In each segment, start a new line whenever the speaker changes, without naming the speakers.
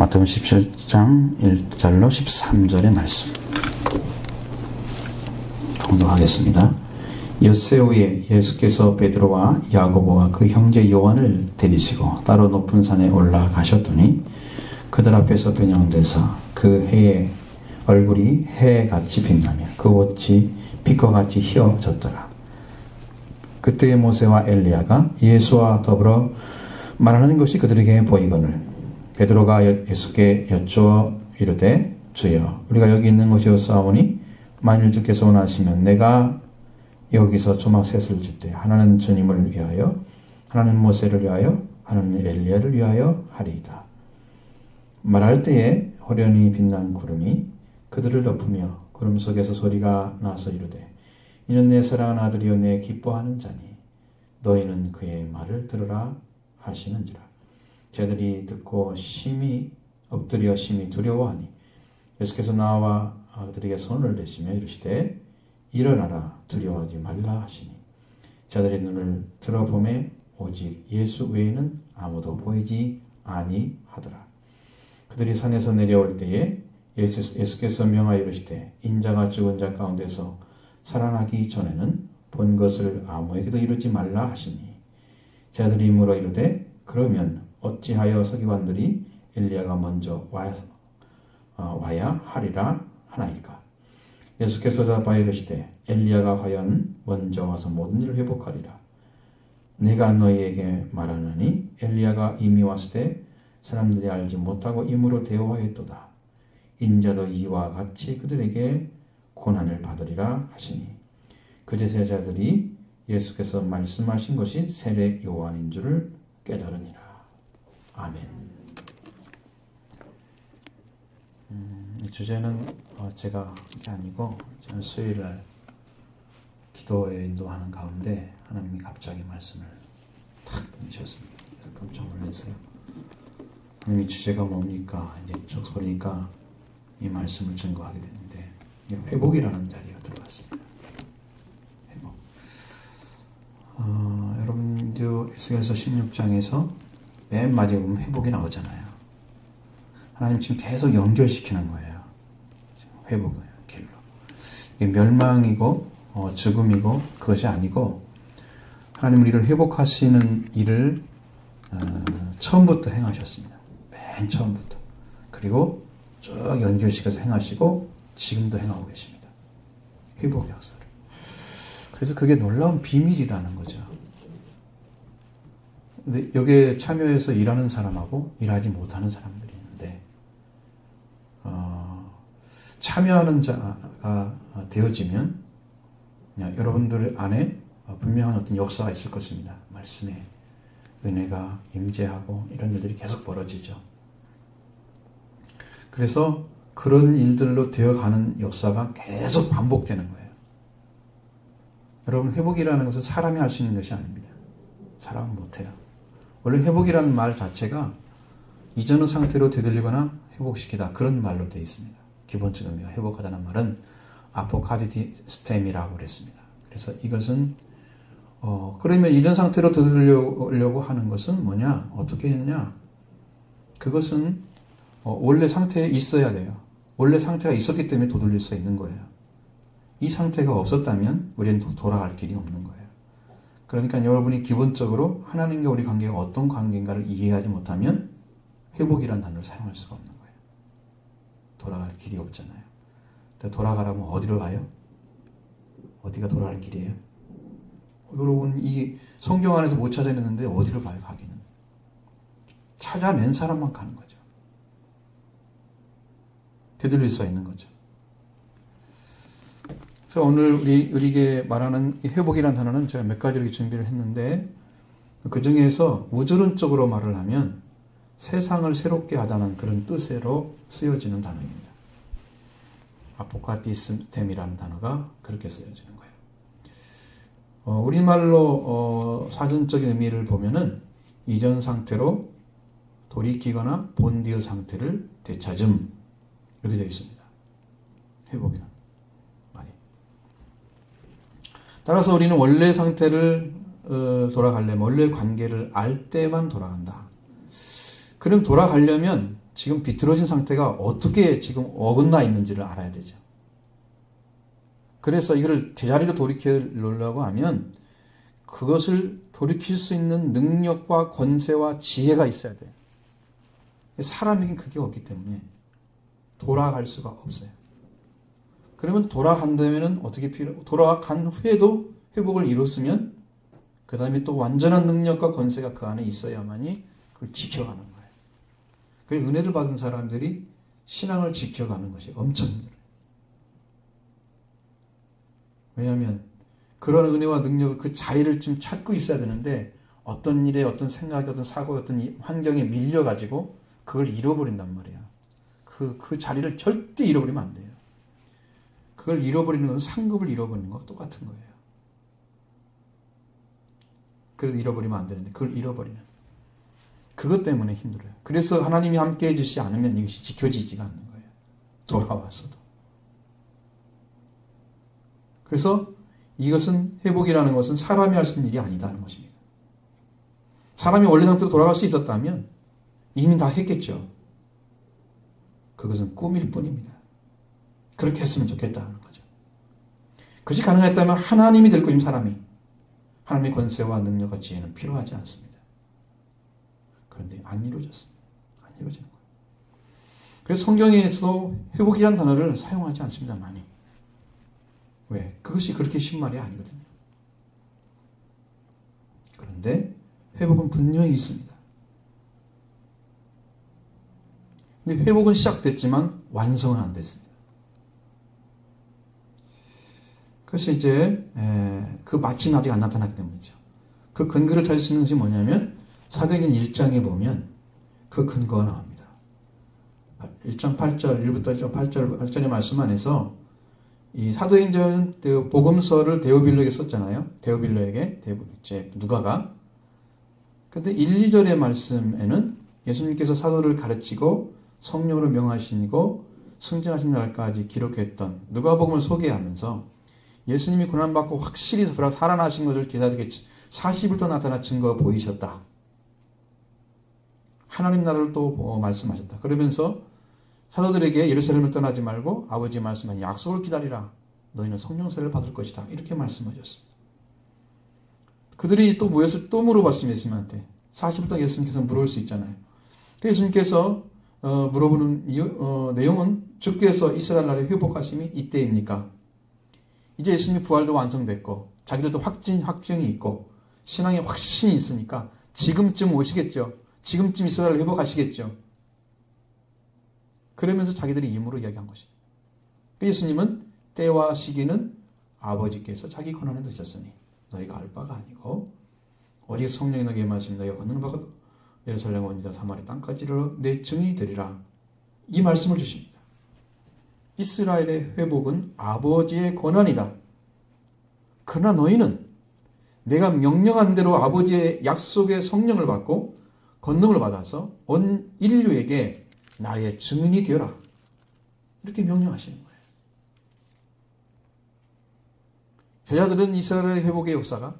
마태복음 17장 1절로 13절의 말씀 통독하겠습니다. 엿새 후에 예수께서 베드로와 야고보와 그 형제 요한을 데리시고 따로 높은 산에 올라가셨더니 그들 앞에서 변형되사 그 해의 얼굴이 해같이 빛나며 그 옷이 빛과 같이 휘어졌더라. 그때의 모세와 엘리야가 예수와 더불어 말하는 것이 그들에게 보이거늘 베드로가 예수께 여쭈어 이르되 주여 우리가 여기 있는 곳이었사오니 만일 주께서 원하시면 내가 여기서 조막 셋을 짓되 하나는 주님을 위하여 하나는 모세를 위하여 하나는 엘리야를 위하여 하리이다. 말할 때에 호련히 빛난 구름이 그들을 덮으며 구름 속에서 소리가 나서 이르되 이는 내 사랑하는 아들이요 내 기뻐하는 자니 너희는 그의 말을 들으라 하시는지라. 저들이 듣고 심히 엎드려 심히 두려워하니 예수께서 나와 그들에게 손을 대시며 이르시되 일어나라 두려워하지 말라 하시니 저들의 눈을 들어보매 오직 예수 외에는 아무도 보이지 아니하더라. 그들이 산에서 내려올 때에 예수께서 명하여 이르시되 인자가 죽은 자 가운데서 살아나기 전에는 본 것을 아무에게도 이루지 말라 하시니 저들이 물어 이르되 그러면 어찌하여 서기관들이 엘리야가 먼저 와야 하리라 하나이까. 예수께서 답하여 이르시되 엘리야가 과연 먼저 와서 모든 일을 회복하리라. 내가 너희에게 말하노니 엘리야가 이미 왔을 때 사람들이 알지 못하고 임으로 대우하였도다. 인자도 이와 같이 그들에게 고난을 받으리라 하시니 그 제자들이 예수께서 말씀하신 것이 세례 요한인 줄을 깨달으니라. 아멘. 이 주제는 제가 아니고 저는 수요일날 기도에 인도하는 가운데 하나님이 갑자기 말씀을 탁 던지셨습니다. 그래서 깜짝 놀랐어요. 하나님 이 주제가 뭡니까? 이제 쭉 보니까 이 말씀을 증거하게 되는데 회복이라는 자리가 들어갔습니다. 회복. 여러분도 에스겔서 16장에서 맨 마지막에 보면 회복이 나오잖아요. 하나님 지금 계속 연결시키는 거예요. 회복이에요. 길로. 이게 멸망이고 죽음이고 그것이 아니고 하나님 우리를 회복하시는 일을 처음부터 행하셨습니다. 맨 처음부터. 그리고 쭉 연결시켜서 행하시고 지금도 행하고 계십니다. 회복 역사를. 그래서 그게 놀라운 비밀이라는 거죠. 근데 여기에 참여해서 일하는 사람하고 일하지 못하는 사람들이 있는데 참여하는 자가 되어지면 여러분들 안에 분명한 어떤 역사가 있을 것입니다. 말씀에 은혜가 임재하고 이런 일들이 계속 벌어지죠. 그래서 그런 일들로 되어가는 역사가 계속 반복되는 거예요. 여러분 회복이라는 것은 사람이 할 수 있는 것이 아닙니다. 사람은 못해요. 원래 회복이라는 말 자체가 이전의 상태로 되돌리거나 회복시키다 그런 말로 되어 있습니다. 기본적인 의미가 회복하다는 말은 아포카디스템이라고 그랬습니다. 그래서 이것은 그러면 이전 상태로 되돌리려고 하는 것은 뭐냐? 어떻게 했냐? 그것은 원래 상태에 있어야 돼요. 원래 상태가 있었기 때문에 되돌릴 수 있는 거예요. 이 상태가 없었다면 우리는 돌아갈 길이 없는 거예요. 그러니까 여러분이 기본적으로 하나님과 우리 관계가 어떤 관계인가를 이해하지 못하면 회복이라는 단어를 사용할 수가 없는 거예요. 돌아갈 길이 없잖아요. 돌아가라면 어디로 가요? 어디가 돌아갈 길이에요? 여러분 이 성경 안에서 못 찾아냈는데 어디로 가요? 가기는. 찾아낸 사람만 가는 거죠. 되돌릴 수 있는 거죠. 그래서 오늘 우리에게 말하는 회복이라는 단어는 제가 몇 가지를 준비를 했는데 그 중에서 우주론적으로 말을 하면 세상을 새롭게 하다는 그런 뜻으로 쓰여지는 단어입니다. 아포카디스템이라는 단어가 그렇게 쓰여지는 거예요. 우리말로 사전적인 의미를 보면은 이전 상태로 돌이키거나 본디의 상태를 되찾음 이렇게 되어 있습니다. 회복이란 말이. 따라서 우리는 원래 상태를 돌아가려면 원래 관계를 알 때만 돌아간다. 그럼 돌아가려면 지금 비틀어진 상태가 어떻게 지금 어긋나 있는지를 알아야 되죠. 그래서 이걸 제자리로 돌이켜 놓으려고 하면 그것을 돌이킬 수 있는 능력과 권세와 지혜가 있어야 돼요. 사람에겐 그게 없기 때문에 돌아갈 수가 없어요. 그러면 돌아간다면 어떻게 돌아간 후에도 회복을 이뤘으면 그 다음에 또 완전한 능력과 권세가 그 안에 있어야만이 그걸 지켜가는 거예요. 그 은혜를 받은 사람들이 신앙을 지켜가는 것이 엄청 힘들어요. 왜냐하면 그런 은혜와 능력을 그 자리를 좀 찾고 있어야 되는데 어떤 일에 어떤 생각에 어떤 사고에 어떤 환경에 밀려가지고 그걸 잃어버린단 말이에요. 그 자리를 절대 잃어버리면 안 돼요. 그걸 잃어버리는 것은 상급을 잃어버리는 것과 똑같은 거예요. 그래도 잃어버리면 안 되는데 그걸 잃어버리는. 그것 때문에 힘들어요. 그래서 하나님이 함께 해주시지 않으면 이것이 지켜지지가 않는 거예요. 돌아와서도. 그래서 이것은 회복이라는 것은 사람이 할 수 있는 일이 아니다는 것입니다. 사람이 원래 상태로 돌아갈 수 있었다면 이미 다 했겠죠. 그것은 꿈일 뿐입니다. 그렇게 했으면 좋겠다는 거죠. 그것이 가능했다면 하나님이 될 것임 사람이. 하나님의 권세와 능력과 지혜는 필요하지 않습니다. 그런데 안 이루어졌습니다. 안 이루어지는 거예요. 그래서 성경에서 회복이라는 단어를 사용하지 않습니다. 많이. 왜? 그것이 그렇게 쉬운 말이 아니거든요. 그런데 회복은 분명히 있습니다. 근데 회복은 시작됐지만 완성은 안 됐습니다. 그래서 이제 그 마침이 아직 안 나타났기 때문이죠. 그 근거를 찾을 수 있는 것이 뭐냐면 사도행전 1장에 보면 그 근거가 나옵니다. 1장 8절, 1부터 1장 8절의 말씀 안에서 이 사도행전 복음서를 데오빌로에게 썼잖아요. 데오빌로에게 누가가. 근데 1, 2절의 말씀에는 예수님께서 사도를 가르치고 성령으로 명하시고 승진하신 날까지 기록했던 누가복음을 소개하면서 예수님이 고난받고 확실히 살아나신 것을 기사들에게 40일 동안 나타나 증거 보이셨다. 하나님 나라를 또 말씀하셨다. 그러면서 사도들에게 예루살렘을 떠나지 말고 아버지의 말씀한 약속을 기다리라. 너희는 성령세를 받을 것이다. 이렇게 말씀하셨습니다. 그들이 또 모여서 또 물어봤습니다. 예수님한테. 40일 동안 예수님께서 물어볼 수 있잖아요. 예수님께서 물어보는 내용은 주께서 이스라엘 나라의 회복하심이 이때입니까? 이제 예수님 부활도 완성됐고 자기들도 확증이 있고 신앙의 확신이 있으니까 지금쯤 오시겠죠. 지금쯤 이스라엘을 회복하시겠죠. 그러면서 자기들이 임으로 이야기한 것입니다. 예수님은 때와 시기는 아버지께서 자기 권한에 두셨으니 너희가 알 바가 아니고 오직 성령이 너희에게 임하시면 너희가 받는 바가 예루살렘 원이다 사마리 땅까지 이르러 내 증인이 되리라. 이 말씀을 주십니다. 이스라엘의 회복은 아버지의 권한이다. 그러나 너희는 내가 명령한 대로 아버지의 약속의 성령을 받고 권능을 받아서 온 인류에게 나의 증인이 되어라. 이렇게 명령하시는 거예요. 제자들은 이스라엘의 회복의 역사가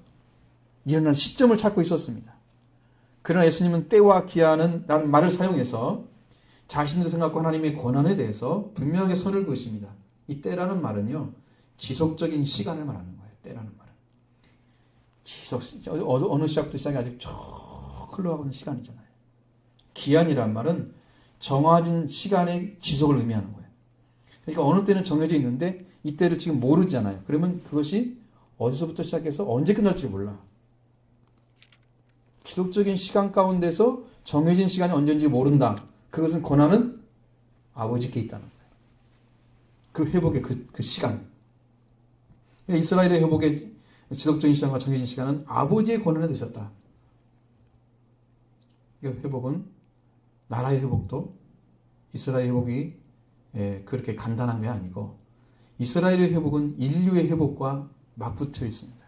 일어날 시점을 찾고 있었습니다. 그러나 예수님은 때와 기한은 라는 말을 사용해서 자신들의 생각과 하나님의 권한에 대해서 분명하게 선을 그으십니다. 이 때라는 말은요, 지속적인 시간을 말하는 거예요. 때라는 말은. 어느 시작부터 시작이 아직 쭉 흘러가고 있는 시간이잖아요. 기한이란 말은 정해진 시간의 지속을 의미하는 거예요. 그러니까 어느 때는 정해져 있는데 이 때를 지금 모르잖아요. 그러면 그것이 어디서부터 시작해서 언제 끝날지 몰라. 지속적인 시간 가운데서 정해진 시간이 언제인지 모른다. 그것은 권한은 아버지께 있다는 거예요. 그 회복의 그 시간. 이스라엘의 회복의 지속적인 시간과 정해진 시간은 아버지의 권한에 드셨다. 이 회복은 나라의 회복도 이스라엘 회복이 그렇게 간단한 게 아니고 이스라엘의 회복은 인류의 회복과 맞붙어 있습니다.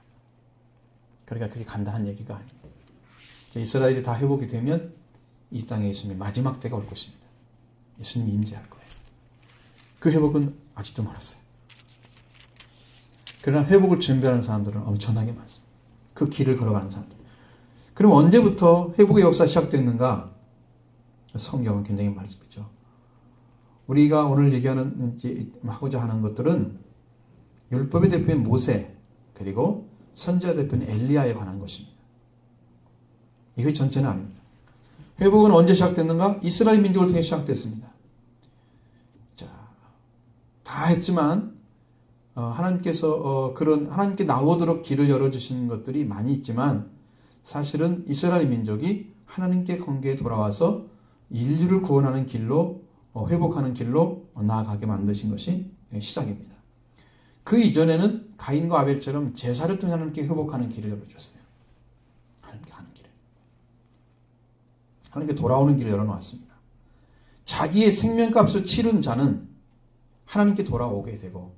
그러니까 그게 간단한 얘기가 아닙니다. 이스라엘이 다 회복이 되면 이 땅에 예수님의 마지막 때가 올 것입니다. 예수님이 임재할 거예요. 그 회복은 아직도 멀었어요. 그러나 회복을 준비하는 사람들은 엄청나게 많습니다. 그 길을 걸어가는 사람들. 그럼 언제부터 회복의 역사가 시작됐는가? 성경은 굉장히 말이죠. 우리가 오늘 하고자 하는 것들은 율법의 대표인 모세, 그리고 선지자 대표인 엘리야에 관한 것입니다. 이게 전체는 아닙니다. 회복은 언제 시작됐는가? 이스라엘 민족을 통해 시작됐습니다. 자, 다 했지만 하나님께서 하나님께 나오도록 길을 열어주신 것들이 많이 있지만, 사실은 이스라엘 민족이 하나님께 관계에 돌아와서 인류를 구원하는 길로, 회복하는 길로 나아가게 만드신 것이 시작입니다. 그 이전에는 가인과 아벨처럼 제사를 통해 하나님께 회복하는 길을 열어주셨어요. 하나님께 하는 길을. 하나님께 돌아오는 길을 열어놓았습니다. 자기의 생명값을 치른 자는 하나님께 돌아오게 되고,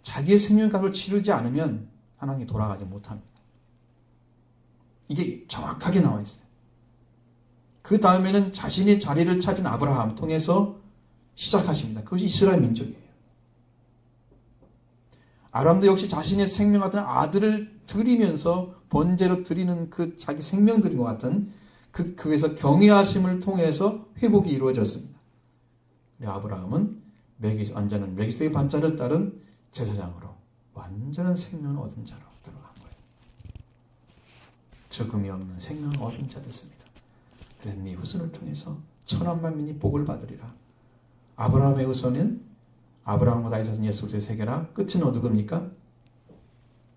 자기의 생명값을 치르지 않으면 하나님께 돌아가지 못합니다. 이게 정확하게 나와 있어요. 그 다음에는 자신의 자리를 찾은 아브라함을 통해서 시작하십니다. 그것이 이스라엘 민족이에요. 아브라함도 역시 자신의 생명 같은 아들을 드리면서 번제로 드리는 그 자기 생명 드린 것 같은 그에서 경외하심을 통해서 회복이 이루어졌습니다. 아브라함은 완전한 멜기세덱의 반차를 따른 제사장으로 완전한 생명을 얻은 자로 들어간 거예요. 죽음이 없는 생명을 얻은 자 됐습니다. 그래서 네 후손을 통해서 천한 만민이 복을 받으리라. 아브라함의 후손은 아브라함과 다윗은 예수 그리스도의 세계라. 끝은 누굽니까?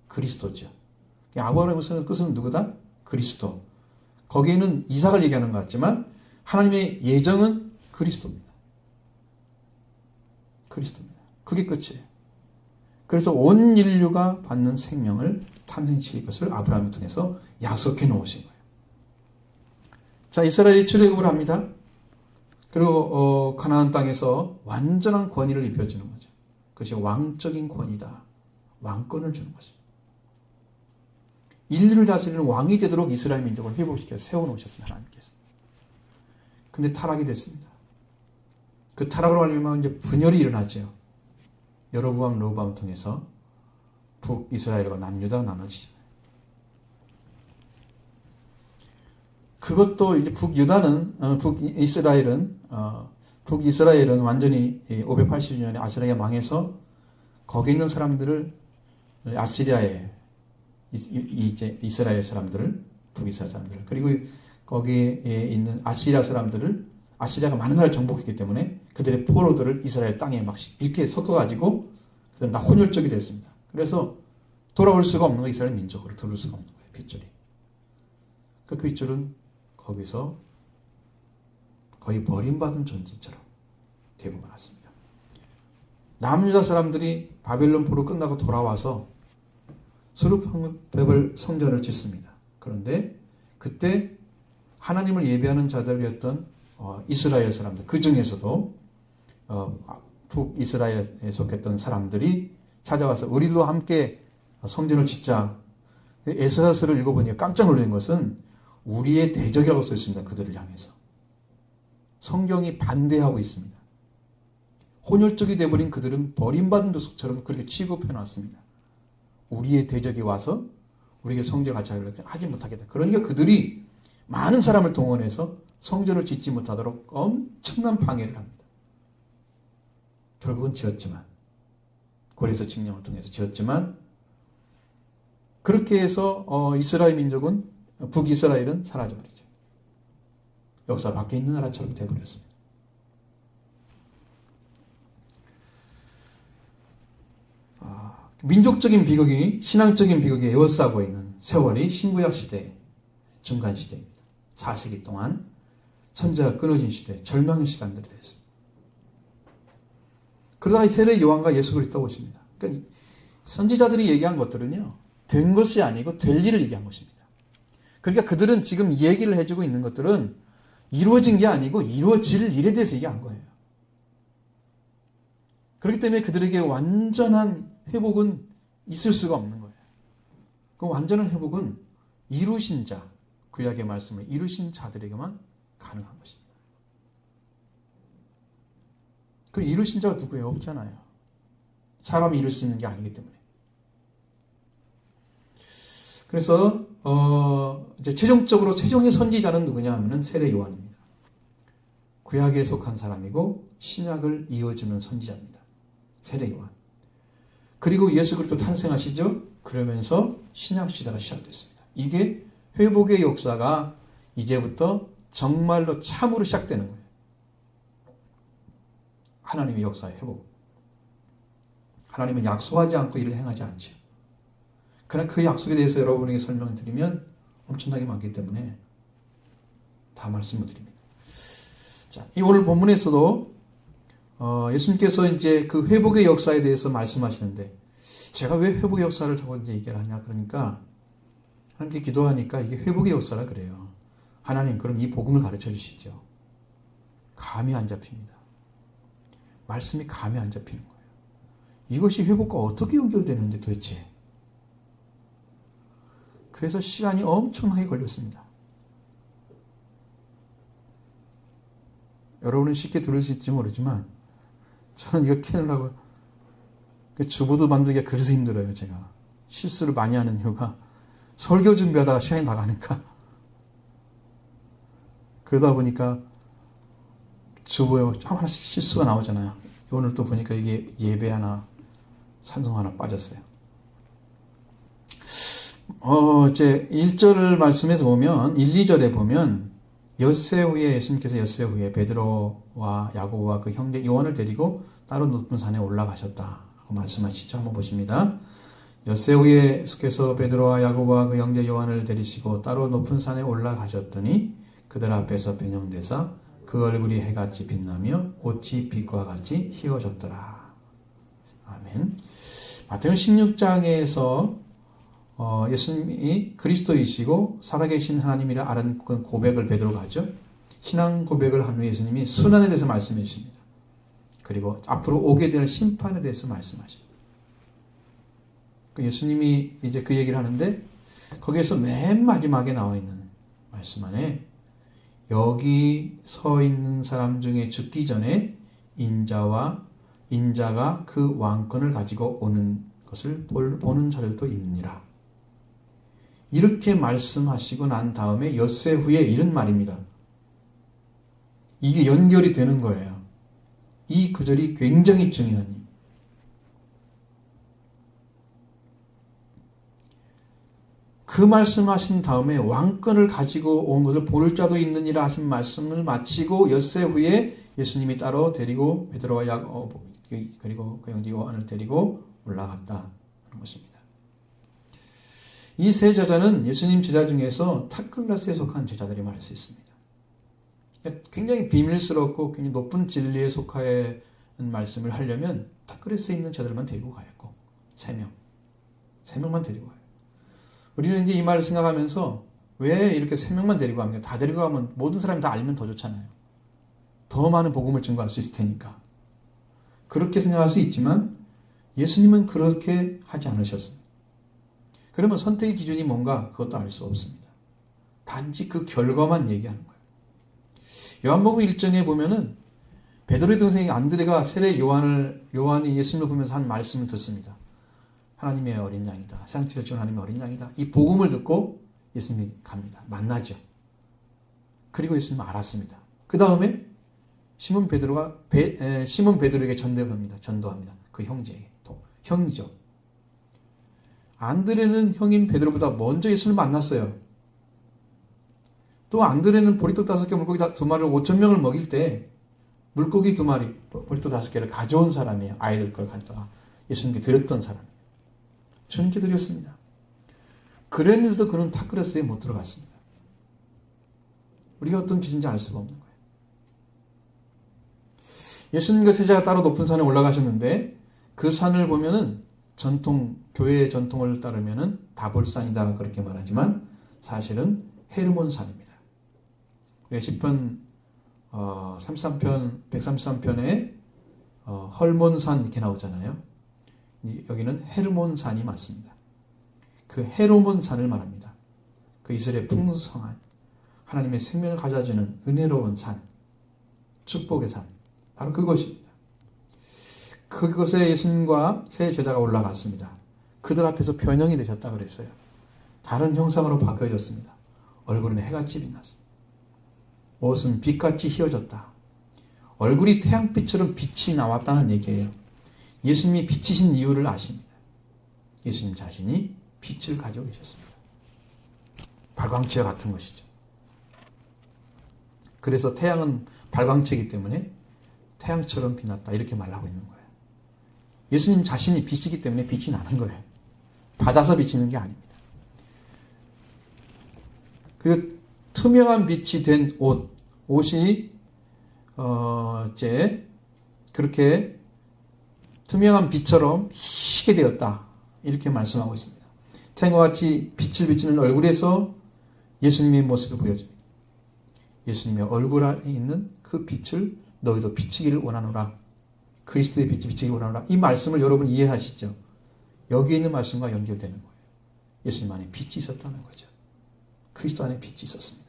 그리스도죠. 아브라함의 후손의 끝은 누구다? 그리스도. 거기에는 이삭을 얘기하는 것 같지만 하나님의 예정은 그리스도입니다. 그리스도입니다. 그게 끝이에요. 그래서 온 인류가 받는 생명을 탄생시킬 것을 아브라함을 통해서 약속해 놓으신 거예요. 자, 이스라엘이 출애굽을 합니다. 그리고 가나안 땅에서 완전한 권위를 입혀주는 거죠. 그것이 왕적인 권위다. 왕권을 주는 것입니다. 인류를 다스리는 왕이 되도록 이스라엘 민족을 회복시켜 세워놓으셨습니다. 하나님께서. 근데 타락이 됐습니다. 그 타락으로 말미암아 이제 분열이 일어나죠. 여로보암, 르호보암을 통해서 북이스라엘과 남유다가 나눠지잖아요. 그것도 이제 북이스라엘은 완전히 580년에 아시리아가 망해서 거기 있는 사람들을 아시리아에 이제 이스라엘 사람들을, 북이스라엘 사람들을, 그리고 거기에 있는 아시리아 사람들을, 아시리아가 많은 나라를 정복했기 때문에 그들의 포로들을 이스라엘 땅에 막 이렇게 섞어가지고 그들은 다 혼혈적이 됐습니다. 그래서 돌아올 수가 없는 거예요. 이스라엘 민족으로 들어올 수가 없는 거예요. 빗줄이. 그 빗줄은 거기서 거의 버림받은 존재처럼 되고 말았습니다. 남유다 사람들이 바벨론 포로 끝나고 돌아와서 수르바벨 성전을 짓습니다. 그런데 그때 하나님을 예배하는 자들이었던 이스라엘 사람들, 그 중에서도 북이스라엘에 속했던 사람들이 찾아와서 우리도 함께 성전을 짓자. 에스라서를 읽어보니까 깜짝 놀란 것은 우리의 대적이라고 써 있습니다. 그들을 향해서. 성경이 반대하고 있습니다. 혼혈적이 되어버린 그들은 버림받은 족속처럼 그렇게 취급해놨습니다. 우리의 대적이 와서 우리에게 성전을 같이 하지 못하겠다. 그러니까 그들이 많은 사람을 동원해서 성전을 짓지 못하도록 엄청난 방해를 합니다. 결국은 지었지만, 고레스 칙령을 통해서 지었지만, 그렇게 해서 이스라엘 민족은, 북이스라엘은 사라져버리죠. 역사 밖에 있는 나라처럼 되어버렸습니다. 민족적인 비극이, 신앙적인 비극이 에워싸고 있는 세월이 신구약 시대, 중간 시대입니다. 4세기 동안 선지자가 끊어진 시대, 절망의 시간들이 됐습니다. 그러다가 세례 요한과 예수 그리스도가 오십니다. 그러니까 선지자들이 얘기한 것들은요, 된 것이 아니고 될 일을 얘기한 것입니다. 그러니까 그들은 지금 얘기를 해주고 있는 것들은 이루어진 게 아니고 이루어질 일에 대해서 얘기한 거예요. 그렇기 때문에 그들에게 완전한 회복은 있을 수가 없는 거예요. 그 완전한 회복은 이루신 자, 구약의 말씀을 이루신 자들에게만 가능한 것입니다. 그 이루신 자가 누구예요? 없잖아요. 사람이 이룰 수 있는 게 아니기 때문에. 그래서 이제 최종의 선지자는 누구냐 하면은 세례 요한입니다. 구약에 속한 사람이고 신약을 이어주는 선지자입니다. 세례 요한. 그리고 예수 그리스도 탄생하시죠? 그러면서 신약 시대가 시작됐습니다. 이게 회복의 역사가 이제부터 정말로 참으로 시작되는 거예요. 하나님의 역사의 회복. 하나님은 약속하지 않고 일을 행하지 않죠. 그러나 그 약속에 대해서 여러분에게 설명을 드리면 엄청나게 많기 때문에 다 말씀 못 드립니다. 자, 이 오늘 본문에서도 예수님께서 이제 그 회복의 역사에 대해서 말씀하시는데 제가 왜 회복의 역사를 자꾸 이제 얘기를 하냐 그러니까 하나님께 기도하니까 이게 회복의 역사라 그래요. 하나님 그럼 이 복음을 가르쳐 주시죠. 감이 안 잡힙니다. 말씀이 감이 안 잡히는 거예요. 이것이 회복과 어떻게 연결되는지 도대체. 그래서 시간이 엄청나게 걸렸습니다. 여러분은 쉽게 들을 수 있을지 모르지만 저는 이거 캐느라고 주보도 만들기가 그래서 힘들어요. 제가 실수를 많이 하는 이유가 설교 준비하다가 시간이 나가니까 그러다 보니까 주보에 하나씩 실수가 나오잖아요. 오늘 또 보니까 이게 예배 하나 찬송 하나 빠졌어요. 이제 1절 말씀에서 보면 1, 2절에 보면 엿새 후에 예수님께서 엿새 후에 베드로와 야고보와 그 형제 요한을 데리고 따로 높은 산에 올라가셨다고 말씀하시죠. 한번 보십니다. 엿새 후에 예수께서 베드로와 야고보와 그 형제 요한을 데리시고 따로 높은 산에 올라가셨더니 그들 앞에서 변형되사 그 얼굴이 해같이 빛나며 옷이 빛과 같이 휘어졌더라. 아멘. 마태복음 16장에서 예수님이 그리스도이시고 살아계신 하나님이라 아는 고백을 베드로가 하죠. 신앙 고백을 한 후에 예수님이 순환에 대해서 말씀해 주십니다. 그리고 앞으로 오게 될 심판에 대해서 말씀하십니다. 예수님이 이제 그 얘기를 하는데 거기에서 맨 마지막에 나와 있는 말씀 안에 여기 서 있는 사람 중에 죽기 전에 인자가 그 왕권을 가지고 오는 것을 보는 자들도 있느니라. 이렇게 말씀하시고 난 다음에 엿새 후에 이런 말입니다. 이게 연결이 되는 거예요. 이 구절이 굉장히 중요한 그 말씀하신 다음에 왕권을 가지고 온 것을 볼 자도 있느니라 하신 말씀을 마치고 엿새 후에 예수님이 따로 데리고 베드로와 야고보 그리고 그 형제 요한을 데리고 올라갔다 하는 것입니다. 이 세 제자는 예수님 제자 중에서 탑클래스에 속한 제자들이 말할 수 있습니다. 굉장히 비밀스럽고 굉장히 높은 진리에 속하는 말씀을 하려면 탑클래스에 있는 제자들만 데리고 가야 했고 3명만 데리고 가요. 우리는 이제 이 말을 생각하면서 왜 이렇게 3명만 데리고 갑니까? 다 데리고 가면 모든 사람이 다 알면 더 좋잖아요. 더 많은 복음을 증거할 수 있을 테니까. 그렇게 생각할 수 있지만 예수님은 그렇게 하지 않으셨습니다. 그러면 선택의 기준이 뭔가 그것도 알 수 없습니다. 단지 그 결과만 얘기하는 거예요. 요한복음 1장에 보면은 베드로의 동생인 안드레가 세례 요한이 예수님을 보면서 한 말씀을 듣습니다. 하나님의 어린 양이다. 세상 죄를 지은 하나님의 어린 양이다. 이 복음을 듣고 예수님이 갑니다. 만나죠. 그리고 예수님은 알았습니다. 그 다음에 시몬 베드로에게 전도합니다. 그 형제에게. 형이죠. 안드레는 형인 베드로보다 먼저 예수님을 만났어요. 또 안드레는 보리떡 5개, 물고기 2마리로 5,000명을 먹일 때 물고기 2마리, 보리떡 5개를 가져온 사람이에요. 아이들 걸 가져다가 예수님께 드렸던 사람이에요. 주님께 드렸습니다. 그랬는데도 그는 탑클래스에 못 들어갔습니다. 우리가 어떤 기준인지 알 수가 없는 거예요. 예수님과 세자가 따로 높은 산에 올라가셨는데 그 산을 보면은 교회의 전통을 따르면은 다볼산이다 그렇게 말하지만 사실은 헤르몬 산입니다. 시편 133편에 헐몬산 이렇게 나오잖아요. 여기는 헤르몬 산이 맞습니다. 그 헤르몬 산을 말합니다. 그 이스라엘의 풍성한 하나님의 생명을 가져주는 은혜로운 산, 축복의 산, 바로 그것입니다. 그곳에 예수님과 세 제자가 올라갔습니다. 그들 앞에서 변형이 되셨다 그랬어요. 다른 형상으로 바뀌어졌습니다. 얼굴은 해같이 빛났습니다. 옷은 빛같이 휘어졌다. 얼굴이 태양빛처럼 빛이 나왔다는 얘기예요. 예수님이 빛이신 이유를 아십니다. 예수님 자신이 빛을 가지고 계셨습니다. 발광체와 같은 것이죠. 그래서 태양은 발광체이기 때문에 태양처럼 빛났다 이렇게 말하고 있는 거예요. 예수님 자신이 빛이기 때문에 빛이 나는 거예요. 받아서 비치는 게 아닙니다. 그리고 투명한 빛이 된 옷이 이제 그렇게 투명한 빛처럼 희게 되었다 이렇게 말씀하고 있습니다. 태양과 같이 빛을 비치는 얼굴에서 예수님의 모습을 보여줍니다. 예수님의 얼굴 안에 있는 그 빛을 너희도 비치기를 원하노라. 그리스도의 빛이 비치기를 원하노라. 이 말씀을 여러분 이해하시죠? 여기 있는 말씀과 연결되는 거예요. 예수님 안에 빛이 있었다는 거죠. 그리스도 안에 빛이 있었습니다.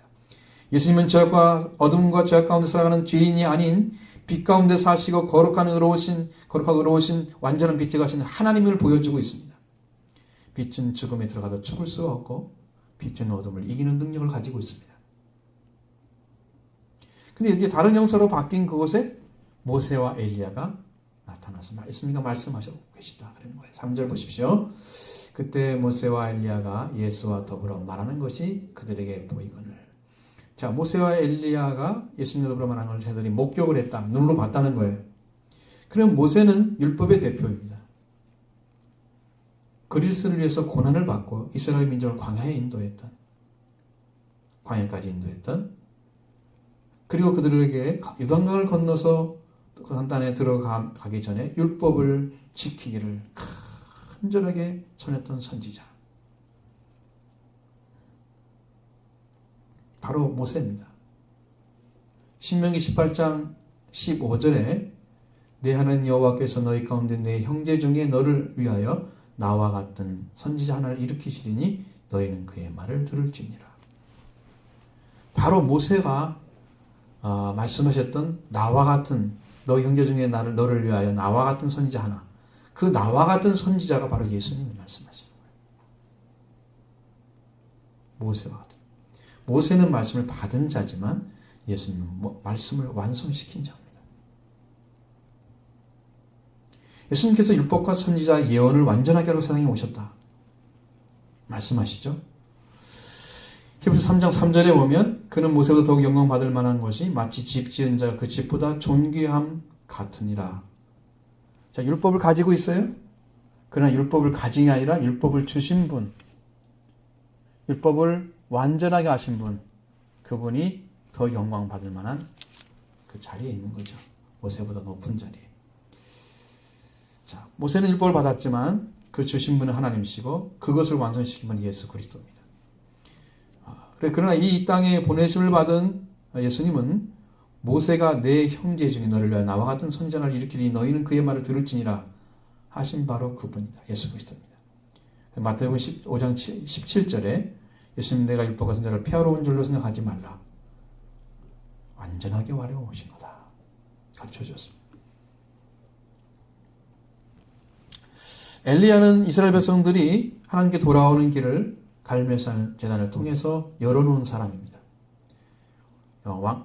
예수님은 죄악과 어둠과 죄악 가운데 살아가는 죄인이 아닌 빛 가운데 사시고 거룩하고 의로우신 완전한 빛에 가신 하나님을 보여주고 있습니다. 빛은 죽음에 들어가도 죽을 수가 없고 빛은 어둠을 이기는 능력을 가지고 있습니다. 근데 이제 다른 형사로 바뀐 그곳에 모세와 엘리야가 나타나서 말씀이가 말씀하시고 계시다 그러는 거예요. 3절 보십시오. 그때 모세와 엘리야가 예수와 더불어 말하는 것이 그들에게 보이거늘. 자, 모세와 엘리야가 예수님과 더불어 말하는 걸 저들이 목격을 했다. 눈으로 봤다는 거예요. 그럼 모세는 율법의 대표입니다. 그리스도를 위해서 고난을 받고 이스라엘 민족을 광야에 인도했던, 광야까지 인도했던, 그리고 그들에게 요단강을 건너서 그 땅에 들어가기 전에 율법을 지키기를 간절하게 전했던 선지자. 바로 모세입니다. 신명기 18장 15절에 내 하나님 여호와께서 너희 가운데 내 형제 중에 너를 위하여 나와 같은 선지자 하나를 일으키시리니 너희는 그의 말을 들을지니라. 바로 모세가 말씀하셨던 나와 같은 너희 형제 중에 너를 위하여 나와 같은 선지자 하나. 그 나와 같은 선지자가 바로 예수님이 말씀하시는 거예요. 모세와 같은. 모세는 말씀을 받은 자지만 예수님은 말씀을 완성시킨 자입니다. 예수님께서 율법과 선지자 예언을 완전하게 하러 세상에 오셨다. 말씀하시죠. 히브리서 3장 3절에 보면 그는 모세보다 더욱 영광받을 만한 것이 마치 집 지은 자가 그 집보다 존귀함 같으니라. 자, 율법을 가지고 있어요. 그러나 율법을 가진 게 아니라 율법을 주신 분, 율법을 완전하게 하신 분, 그분이 더 영광받을 만한 그 자리에 있는 거죠. 모세보다 높은 자리에. 자, 모세는 율법을 받았지만 그 주신 분은 하나님이시고 그것을 완성시킨 분은 예수 그리스도입니다. 그러나 이 땅에 보내심을 받은 예수님은 모세가 내 형제 중에 너를 위하여 나와 같은 선지자를 일으키니 너희는 그의 말을 들을지니라 하신 바로 그분이다. 예수 그리스도입니다. 마태복음 5장 17절에 예수님 내가 율법과 선지자를 폐하러 온 줄로 생각하지 말라. 완전하게 와려 오신 거다. 가르쳐 주셨습니다. 엘리야는 이스라엘 백성들이 하나님께 돌아오는 길을 갈멜산 제단을 통해서 열어놓은 사람입니다.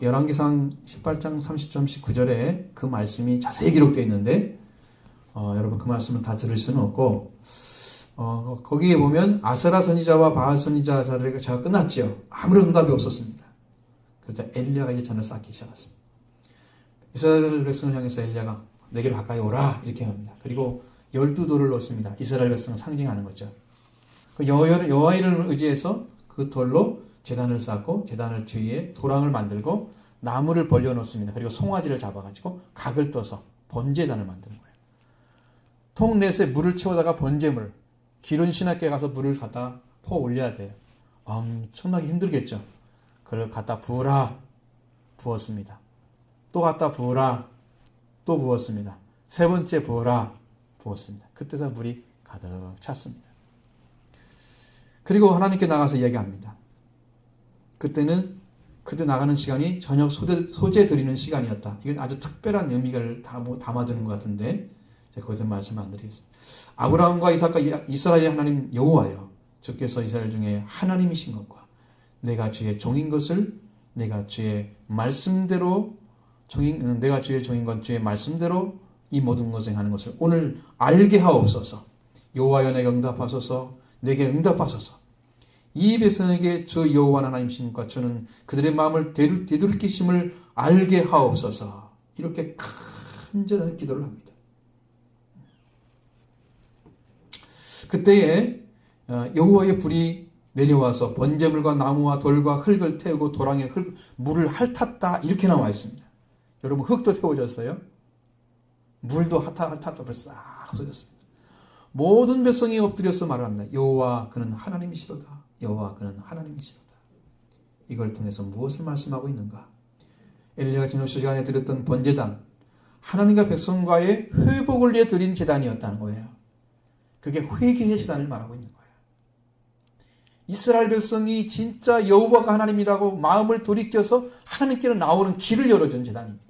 열왕기상 18장 30절 19절에 그 말씀이 자세히 기록되어 있는데 여러분 그 말씀을 다 들을 수는 없고 거기에 보면 아세라 선지자와 바알 선지자 자리가 끝났지요. 아무런 응답이 없었습니다. 그래서 엘리야가 이제 잔을 쌓기 시작했습니다. 이스라엘 백성을 향해서 엘리야가 내게로 가까이 오라 이렇게 합니다. 그리고 12돌을 놓습니다. 이스라엘 백성을 상징하는 거죠. 그 여호와 이름을 의지해서 그 돌로 제단을 쌓고 제단을 뒤에 도랑을 만들고 나무를 벌려 놓습니다. 그리고 송아지를 잡아가지고 각을 떠서 번제단을 만드는 거예요. 통 넷에 물을 채우다가 번제물, 기름 신학교에 가서 물을 갖다 퍼 올려야 돼요. 엄청나게 힘들겠죠. 그걸 갖다 부으라 부었습니다. 또 갖다 부으라 또 부었습니다. 세 번째 부으라 부었습니다. 그때서 물이 가득 찼습니다. 그리고 하나님께 나가서 이야기합니다. 그때 나가는 시간이 저녁 소재 드리는 시간이었다. 이건 아주 특별한 의미를 담아두는 것 같은데 제가 거기서 말씀 안 드리겠습니다. 아브라함과 이삭과 이스라엘의 하나님 여호와여, 주께서 이스라엘 중에 하나님이신 것과 내가 주의 종인 것을 내가 주의 말씀대로 내가 주의 종인 것 주의 말씀대로 이 모든 것을 행하는 것을 오늘 알게 하옵소서. 여호와여 내게 응답하소서. 내게 응답하소서. 이 백성에게 주 여호와 하나님이십니까? 주는 그들의 마음을 되돌이키심을 알게 하옵소서. 이렇게 간절한 기도를 합니다. 그때에 여호와의 불이 내려와서 번제물과 나무와 돌과 흙을 태우고 도랑에 물을 핥았다 이렇게 나와 있습니다. 여러분 흙도 태워졌어요. 물도 핥았다 싹 없어졌습니다. 모든 백성이 엎드려서 말합니다. 여호와 그는 하나님이시로다. 여호와 그는 하나님이시로다. 이걸 통해서 무엇을 말씀하고 있는가? 엘리야가 지난 시간에 드렸던 번제단, 하나님과 백성과의 회복을 위해 드린 제단이었다는 거예요. 그게 회개의 제단을 말하고 있는 거예요. 이스라엘 백성이 진짜 여호와가 하나님이라고 마음을 돌이켜서 하나님께로 나오는 길을 열어준 제단입니다.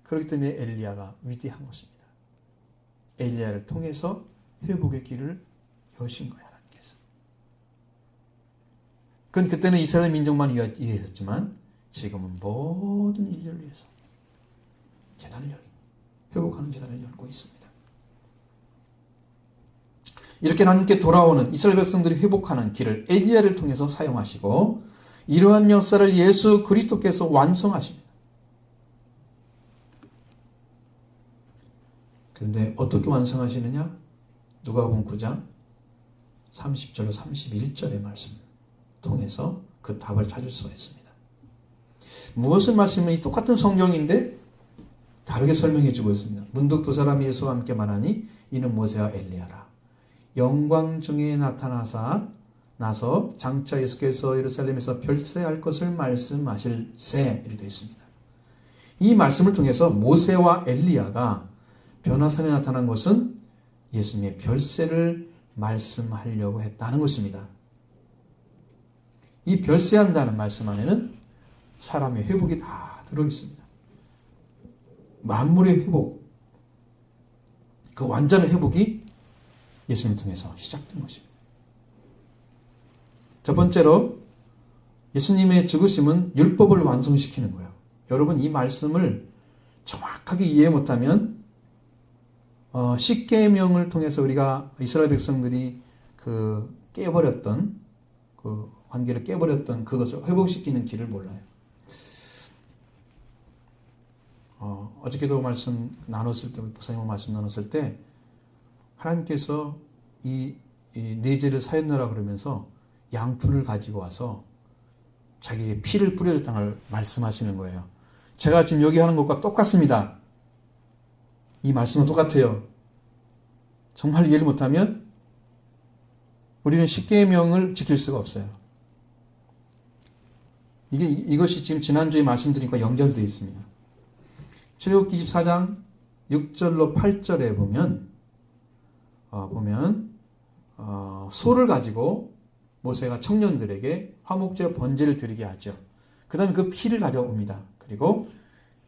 그렇기 때문에 엘리야가 위대한 것입니다. 엘리야를 통해서 회복의 길을 여신 거예요. 하나님께서. 그건 그때는 이스라엘 민족만 위해서였지만 지금은 모든 인류를 위해서 제단을 회복하는 제단을 열고 있습니다. 이렇게 하나님께 돌아오는 이스라엘 백성들이 회복하는 길을 엘리야를 통해서 사용하시고 이러한 역사를 예수 그리스도께서 완성하십니다. 그런데 어떻게 완성하시느냐? 누가복음 9장 30절로 31절의 말씀 통해서 그 답을 찾을 수가 있습니다. 무엇을 말씀하시면 똑같은 성경인데 다르게 설명해 주고 있습니다. 문득 두 사람이 예수와 함께 말하니 이는 모세와 엘리야라. 영광 중에 나서 장차 예수께서 예루살렘에서 별세할 것을 말씀하실세 이렇게 되어 있습니다. 이 말씀을 통해서 모세와 엘리야가 변화산에 나타난 것은 예수님의 별세를 말씀하려고 했다는 것입니다. 이 별세한다는 말씀 안에는 사람의 회복이 다 들어있습니다. 만물의 회복, 그 완전한 회복이 예수님 통해서 시작된 것입니다. 첫 번째로 예수님의 죽으심은 율법을 완성시키는 거예요. 여러분 이 말씀을 정확하게 이해 못하면 십계명을 통해서 우리가 이스라엘 백성들이 그 깨버렸던 그 관계를 깨버렸던 그것을 회복시키는 길을 몰라요. 어저께도 말씀 나눴을 때 목사님과 말씀 나눴을 때 하나님께서 이 내재를 사였느라 그러면서 양푼을 가지고 와서 자기의 피를 뿌려줬다는 걸 말씀하시는 거예요. 제가 지금 여기 하는 것과 똑같습니다. 이 말씀은 똑같아요. 정말 이해를 못하면 우리는 십계명을 지킬 수가 없어요. 이것이 지금 지난주에 말씀드린 것과 연결되어 있습니다. 출애굽기 24장 6절로 8절에 보면 소를 가지고 모세가 청년들에게 화목제 번제를 드리게 하죠. 그 다음에 그 피를 가져옵니다. 그리고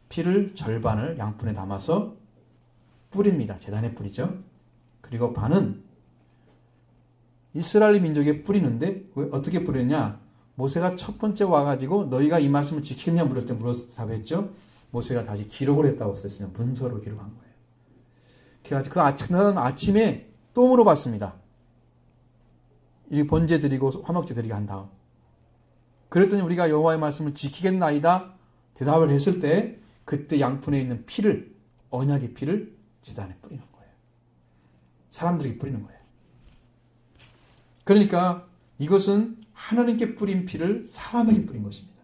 피를 절반을 양푼에 담아서 뿌립니다. 제단에 뿌리죠. 그리고 반은 이스라엘 민족에 뿌리는데 어떻게 뿌리느냐? 모세가 첫 번째 와가지고 너희가 이 말씀을 지키느냐 물었을 때 답했죠. 모세가 다시 기록을 했다고 썼으면 문서로 기록한 거예요. 그래가지고 그날 아침에 또 물어봤습니다. 이 번제 드리고 화목제 드리게 한 다음. 그랬더니 우리가 여호와의 말씀을 지키겠나이다 대답을 했을 때 그때 양푼에 있는 피를 언약의 피를 제단에 뿌리는 거예요. 사람들에게 뿌리는 거예요. 그러니까 이것은 하나님께 뿌린 피를 사람에게 뿌린 것입니다.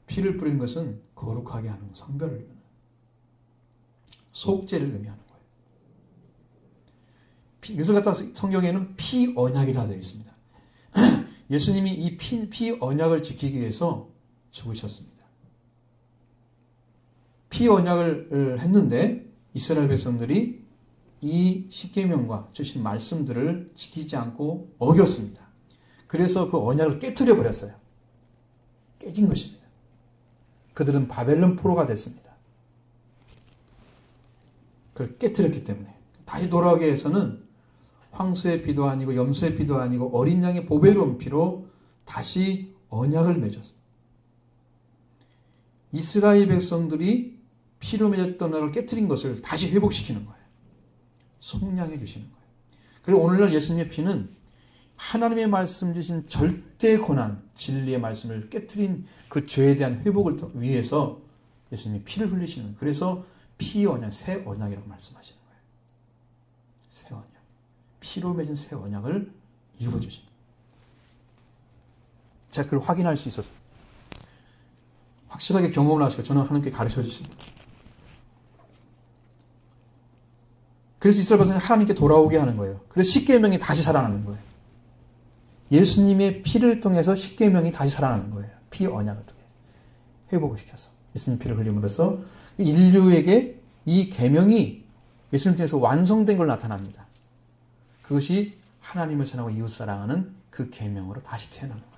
피를 뿌리는 것은 거룩하게 하는 성별을 의미하는 속죄를 의미하는 거예요. 이것을 갖다 성경에는 피 언약이 다 되어 있습니다. 예수님이 이 피 언약을 지키기 위해서 죽으셨습니다. 피 언약을 했는데 이스라엘 백성들이 이 십계명과 주신 말씀들을 지키지 않고 어겼습니다. 그래서 그 언약을 깨트려 버렸어요. 깨진 것입니다. 그들은 바벨론 포로가 됐습니다. 그걸 깨트렸기 때문에 다시 돌아오기 위해서는 황소의 피도 아니고 염소의 피도 아니고 어린 양의 보배로운 피로 다시 언약을 맺었습니다. 이스라엘 백성들이 피로 맺었던 것을 깨뜨린 것을 다시 회복시키는 거예요. 속량해 주시는 거예요. 그리고 오늘날 예수님의 피는 하나님의 말씀 주신 절대 고난, 진리의 말씀을 깨뜨린 그 죄에 대한 회복을 위해서 예수님이 피를 흘리시는 거예요. 그래서 피 언약, 새 언약이라고 말씀하시는 거예요. 새 언약. 피로 맺은 새 언약을 이루어주신 거예요. 제가 그걸 확인할 수 있어서 확실하게 경험을 하시고 저는 하나님께 가르쳐 주십니다. 그래서 이스라엘 백성이 하나님께 돌아오게 하는 거예요. 그래서 십계명이 다시 살아나는 거예요. 예수님의 피를 통해서 십계명이 다시 살아나는 거예요. 피 언약을 통해서 회복을 시켜서 예수님 피를 흘림으로써 인류에게 이 계명이 예수님 통해서 완성된 걸 나타납니다. 그것이 하나님을 사랑하고 이웃 사랑하는 그 계명으로 다시 태어나는 거예요.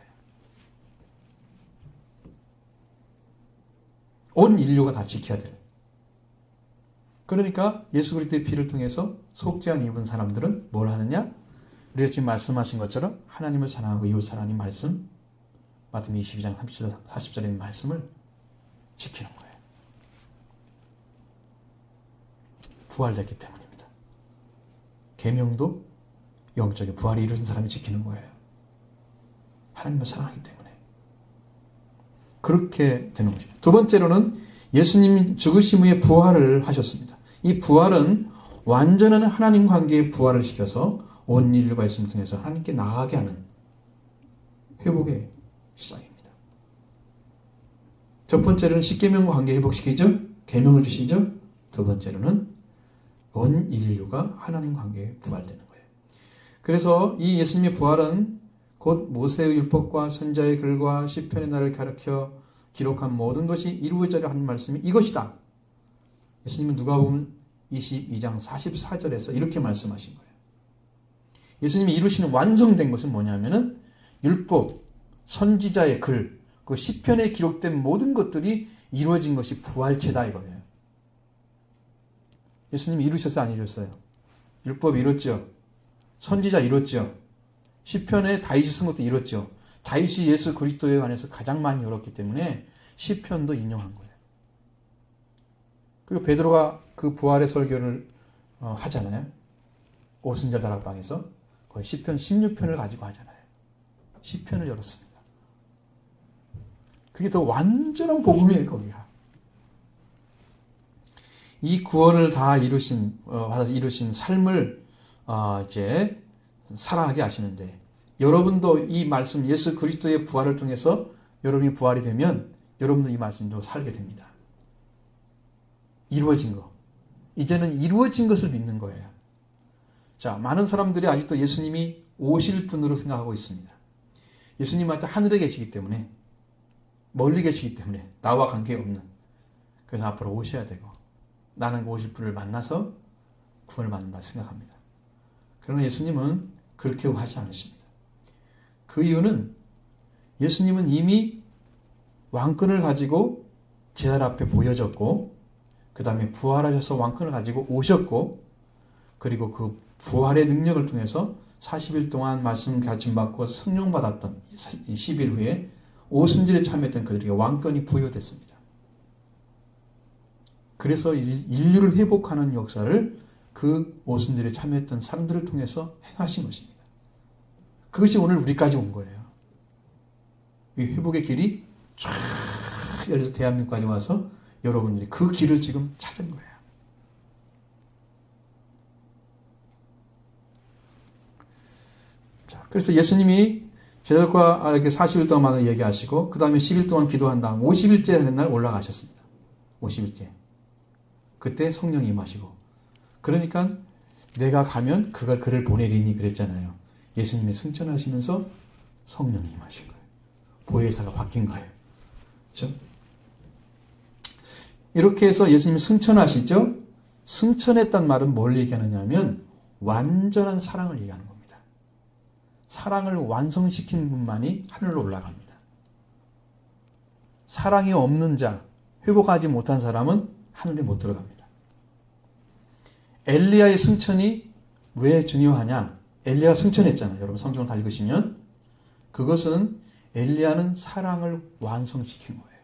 온 인류가 다 지켜야 돼요. 그러니까 예수 그리스도의 피를 통해서 속죄함 입은 사람들은 뭘 하느냐? 우리가 지금 말씀하신 것처럼 하나님을 사랑하고 이웃 사랑하는 말씀, 마태복음 22장 30절 40절에 있는 말씀을 지키는 거예요. 부활됐기 때문입니다. 계명도 영적인 부활이 이루어진 사람이 지키는 거예요. 하나님을 사랑하기 때문에. 그렇게 되는 거죠. 두 번째로는 예수님이 죽으심 후에 부활을 하셨습니다. 이 부활은 완전한 하나님 관계의 부활을 시켜서 온 인류가 예수님을 통해서 하나님께 나아가게 하는 회복의 시작입니다. 첫 번째로는 십계명과 관계 회복시키죠. 계명을 주시죠. 두 번째로는 온 인류가 하나님 관계에 부활되는 거예요. 그래서 이 예수님의 부활은 곧 모세의 율법과 선지자의 글과 시편의 날을 가르쳐 기록한 모든 것이 이루어져야 하는 말씀이 이것이다. 예수님은 누가복음 22장 44절에서 이렇게 말씀하신 거예요. 예수님이 이루시는 완성된 것은 뭐냐면은 율법, 선지자의 글, 그 시편에 기록된 모든 것들이 이루어진 것이 부활체다 이거예요. 예수님이 이루셨어요, 안 이루셨어요? 율법 이뤘죠. 선지자 이뤘죠. 시편에 다윗이 쓴 것도 이뤘죠. 다윗이 예수 그리스도에 관해서 가장 많이 이뤘기 때문에 시편도 인용한 거예요. 그리고 베드로가 그 부활의 설교를 하잖아요. 오순절 다락방에서 거의 시편 16편을 가지고 하잖아요. 시편을 열었습니다. 그게 더 완전한 복음이에요, 거기가. 이 구원을 다 이루신 삶을 이제 살아가게 하시는데, 여러분도 이 말씀 예수 그리스도의 부활을 통해서 여러분이 부활이 되면 여러분도 이 말씀도 살게 됩니다. 이루어진 거. 이제는 이루어진 것을 믿는 거예요. 자, 많은 사람들이 아직도 예수님이 오실 분으로 생각하고 있습니다. 예수님한테 하늘에 계시기 때문에, 멀리 계시기 때문에 나와 관계없는, 그래서 앞으로 오셔야 되고 나는 오실 분을 만나서 구원을 받는다 생각합니다. 그러나 예수님은 그렇게 하지 않으십니다. 그 이유는 예수님은 이미 왕권을 가지고 제자 앞에 보여졌고, 그 다음에 부활하셔서 왕권을 가지고 오셨고, 그리고 그 부활의 능력을 통해서 40일 동안 말씀 가르침 받고 성령 받았던 10일 후에 오순절에 참여했던 그들에게 왕권이 부여됐습니다. 그래서 인류를 회복하는 역사를 그 오순절에 참여했던 사람들을 통해서 행하신 것입니다. 그것이 오늘 우리까지 온 거예요. 이 회복의 길이 쫙 열려서 대한민국까지 와서 여러분들이 그 길을 지금 찾은 거예요. 자, 그래서 예수님이 제자들과 이렇게 40일 동안 얘기하시고, 그 다음에 10일 동안 기도한 다음 50일째 되는 날 올라가셨습니다. 50일째. 그때 성령이 임하시고, 그러니까 내가 가면 그를 보내리니 그랬잖아요. 예수님이 승천하시면서 성령이 임하신 거예요. 보혜사가 바뀐 거예요. 그렇죠? 이렇게 해서 예수님이 승천하시죠. 승천했단 말은 뭘 얘기하느냐 하면 완전한 사랑을 얘기하는 겁니다. 사랑을 완성시킨 분만이 하늘로 올라갑니다. 사랑이 없는 자, 회복하지 못한 사람은 하늘에 못 들어갑니다. 엘리야의 승천이 왜 중요하냐? 엘리야가 승천했잖아요. 여러분 성경을 다 읽으시면 그것은 엘리야는 사랑을 완성시킨 거예요.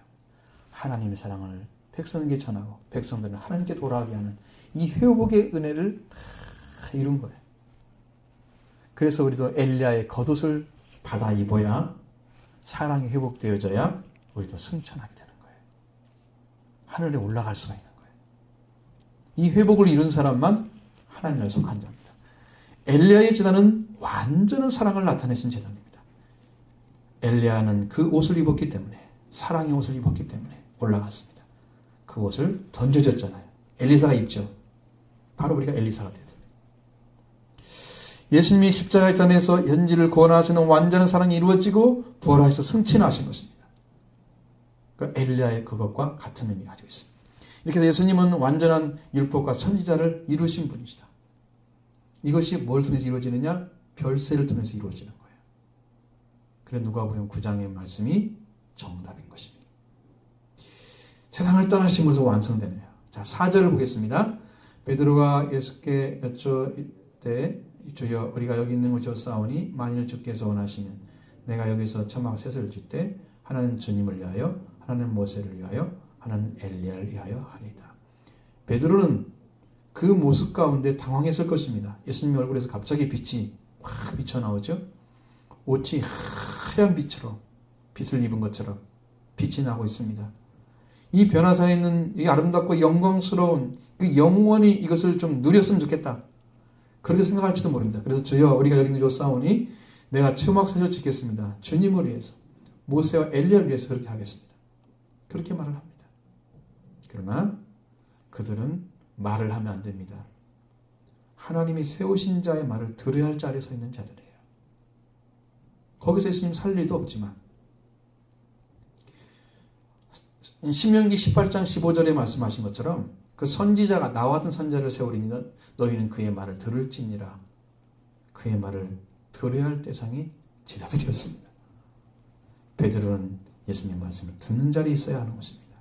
하나님의 사랑을 백성에게 전하고 백성들은 하나님께 돌아가게 하는 이 회복의 은혜를 이룬 거예요. 그래서 우리도 엘리야의 겉옷을 받아 입어야 사랑이 회복되어져야 우리도 승천하게 되는 거예요. 하늘에 올라갈 수가 있는 거예요. 이 회복을 이룬 사람만 하나님을 속한 자입니다. 엘리야의 제단은 완전한 사랑을 나타내신 제단입니다. 엘리야는 그 옷을 입었기 때문에, 사랑의 옷을 입었기 때문에 올라갔습니다. 그 옷을 던져줬잖아요. 엘리사가 입죠. 바로 우리가 엘리사가 돼야 됩니다. 예수님이 십자가의 단에서 현지를 구원하시는 완전한 사랑이 이루어지고 부활하셔서 승천하신 것입니다. 그 엘리야의 그것과 같은 의미가 가지고 있습니다. 이렇게 해서 예수님은 완전한 율법과 선지자를 이루신 분이시다. 이것이 뭘 통해서 이루어지느냐? 별세를 통해서 이루어지는 거예요. 그래서 누가복음 9장의 말씀이 정답인 것입니다. 세상을 떠나심으로써 완성되네요. 자, 4절을 보겠습니다. 베드로가 예수께 여쭈되 주여 우리가 여기 있는 것을 싸우니 만일 주께서 원하시면 내가 여기서 초막 셋을 짓되 하나는 주님을 위하여 하나는 모세를 위하여 하나는 엘리야를 위하여 하리이다. 베드로는 그 모습 가운데 당황했을 것입니다. 예수님 얼굴에서 갑자기 빛이 확 비쳐나오죠. 옷이 하얀 빛으로 빛을 입은 것처럼 빛이 나고 있습니다. 이 변화사에 있는 이 아름답고 영광스러운 그 영원히 이것을 좀 누렸으면 좋겠다. 그렇게 생각할지도 모릅니다. 그래서 주여 우리가 여기 있는 저 싸우니 내가 초막셋을 짓겠습니다. 주님을 위해서 모세와 엘리야를 위해서 그렇게 하겠습니다. 그렇게 말을 합니다. 그러나 그들은 말을 하면 안 됩니다. 하나님이 세우신 자의 말을 들어야 할 자리에 서 있는 자들이에요. 거기서 예수님 살 일도 없지만 신명기 18장 15절에 말씀하신 것처럼 그 선지자가 나와 같은 선지자를 세우리니 너희는 그의 말을 들을지니라. 그의 말을 들어야 할 대상이 제자들이었습니다. 베드로는 예수님의 말씀을 듣는 자리에 있어야 하는 것입니다.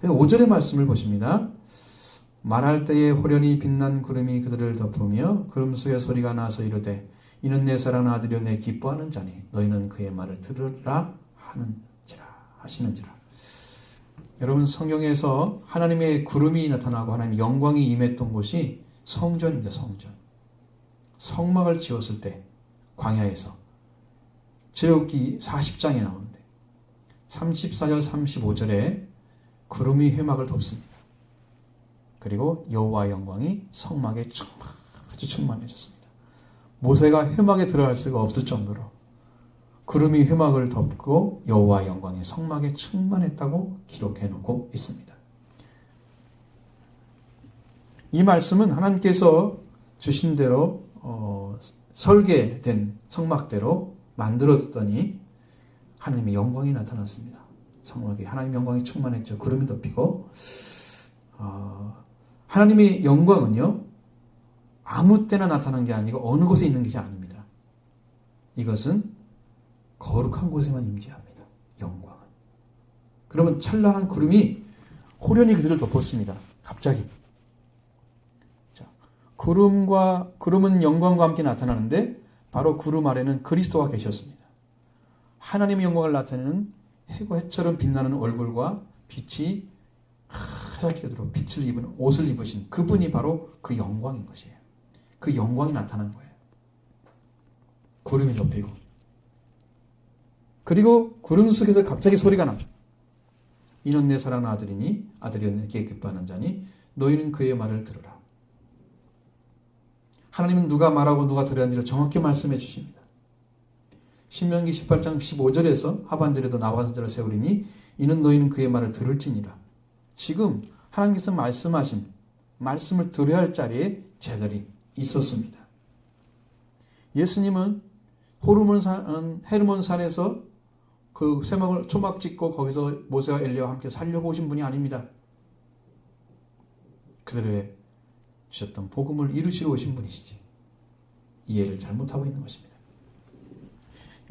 5절의 말씀을 보십니다. 말할 때에 호련히 빛난 구름이 그들을 덮으며 구름 속에 소리가 나서 이르되 이는 내 사랑하는 아들이요 내 기뻐하는 자니 너희는 그의 말을 들으라 하시는지라. 여러분 성경에서 하나님의 구름이 나타나고 하나님의 영광이 임했던 곳이 성전입니다. 성전. 성막을 지었을 때 광야에서 출애굽기 40장에 나오는데 34절 35절에 구름이 회막을 덮습니다. 그리고 여호와의 영광이 성막에 아주 충만해졌습니다. 모세가 회막에 들어갈 수가 없을 정도로 구름이 회막을 덮고 여호와의 영광이 성막에 충만했다고 기록해놓고 있습니다. 이 말씀은 하나님께서 주신 대로 설계된 성막대로 만들었더니 하나님의 영광이 나타났습니다. 성막에 하나님의 영광이 충만했죠. 구름이 덮이고 하나님의 영광은요 아무 때나 나타난 게 아니고 어느 곳에 있는 것이 아닙니다. 이것은 거룩한 곳에만 임재합니다. 영광은. 그러면 찬란한 구름이 호련히 그들을 덮었습니다. 갑자기. 자, 구름은 영광과 함께 나타나는데 바로 구름 아래는 그리스도가 계셨습니다. 하나님의 영광을 나타내는 해고 해처럼 빛나는 얼굴과 빛이 하얗게 들어 빛을 입은 옷을 입으신 그분이 바로 그 영광인 것이에요. 그 영광이 나타난 거예요. 구름이 덮이고 그리고 구름 속에서 갑자기 소리가 납니다. 이는 내 사랑하는 아들이니 아들이여 내게 기뻐하는 자니 너희는 그의 말을 들으라. 하나님은 누가 말하고 누가 들어야 하는지를 정확히 말씀해 주십니다. 신명기 18장 15절에서 하반절에도 나와 선지자를 세우리니 이는 너희는 그의 말을 들을지니라. 지금 하나님께서 말씀하신 말씀을 들어야 할 자리에 제자들이 있었습니다. 예수님은 헤르몬산에서 그 초막 짓고 거기서 모세와 엘리야와 함께 살려고 오신 분이 아닙니다. 그들의 주셨던 복음을 이루시러 오신 분이시지. 이해를 잘못하고 있는 것입니다.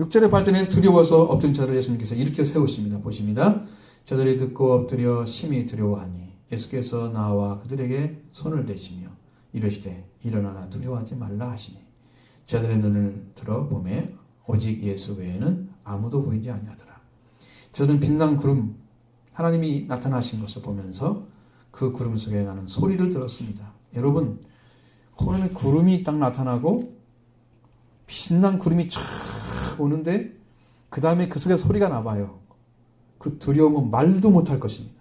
6절의 발전에는 두려워서 엎드린 자들을 예수님께서 일으켜 세우십니다. 보십니다. 저들이 듣고 엎드려 심히 두려워하니 예수께서 나와 그들에게 손을 대시며 이르시되 일어나라 두려워하지 말라 하시니 저들의 눈을 들어 보매 오직 예수 외에는 아무도 보이지 아니하더라. 저는 빛난 구름 하나님이 나타나신 것을 보면서 그 구름 속에 나는 소리를 들었습니다. 여러분, 호련에 구름이 딱 나타나고 빛난 구름이 쫙 오는데 그 다음에 그 속에 소리가 나봐요. 그 두려움은 말도 못할 것입니다.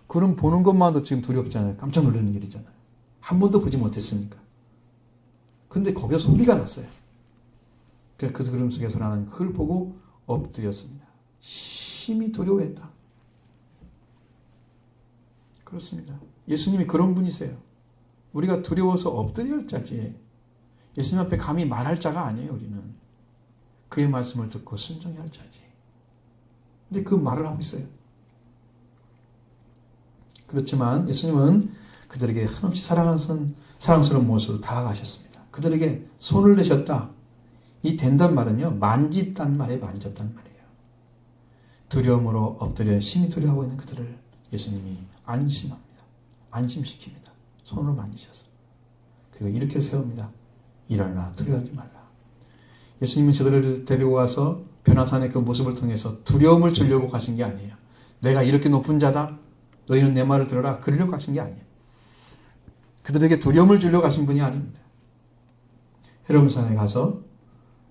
구름 보는 것만도 지금 두렵잖아요. 깜짝 놀라는 일이잖아요. 한 번도 보지 못했으니까. 근데 거기에 소리가 났어요. 그래서 그 구름 속에서 나는 그걸 보고 엎드렸습니다. 심히 두려워했다. 그렇습니다. 예수님이 그런 분이세요. 우리가 두려워서 엎드릴 자지 예수님 앞에 감히 말할 자가 아니에요. 우리는 그의 말씀을 듣고 순종해야 할 자지. 근데 그 말을 하고 있어요. 그렇지만 예수님은 그들에게 한없이 사랑스러운 모습으로 다가가셨습니다. 그들에게 손을 내셨다. 이 된단 말은요, 만짓단 말에 만졌단 말이에요. 두려움으로 엎드려 심히 두려워하고 있는 그들을 예수님이 안심합니다. 안심시킵니다. 손으로 만지셔서. 그리고 이렇게 세웁니다. 일어나 두려워하지 말라. 예수님은 저들을 데리고 와서 변화산의 그 모습을 통해서 두려움을 주려고 가신 게 아니에요. 내가 이렇게 높은 자다. 너희는 내 말을 들어라. 그러려고 가신 게 아니에요. 그들에게 두려움을 주려고 가신 분이 아닙니다. 헤르몬산에 가서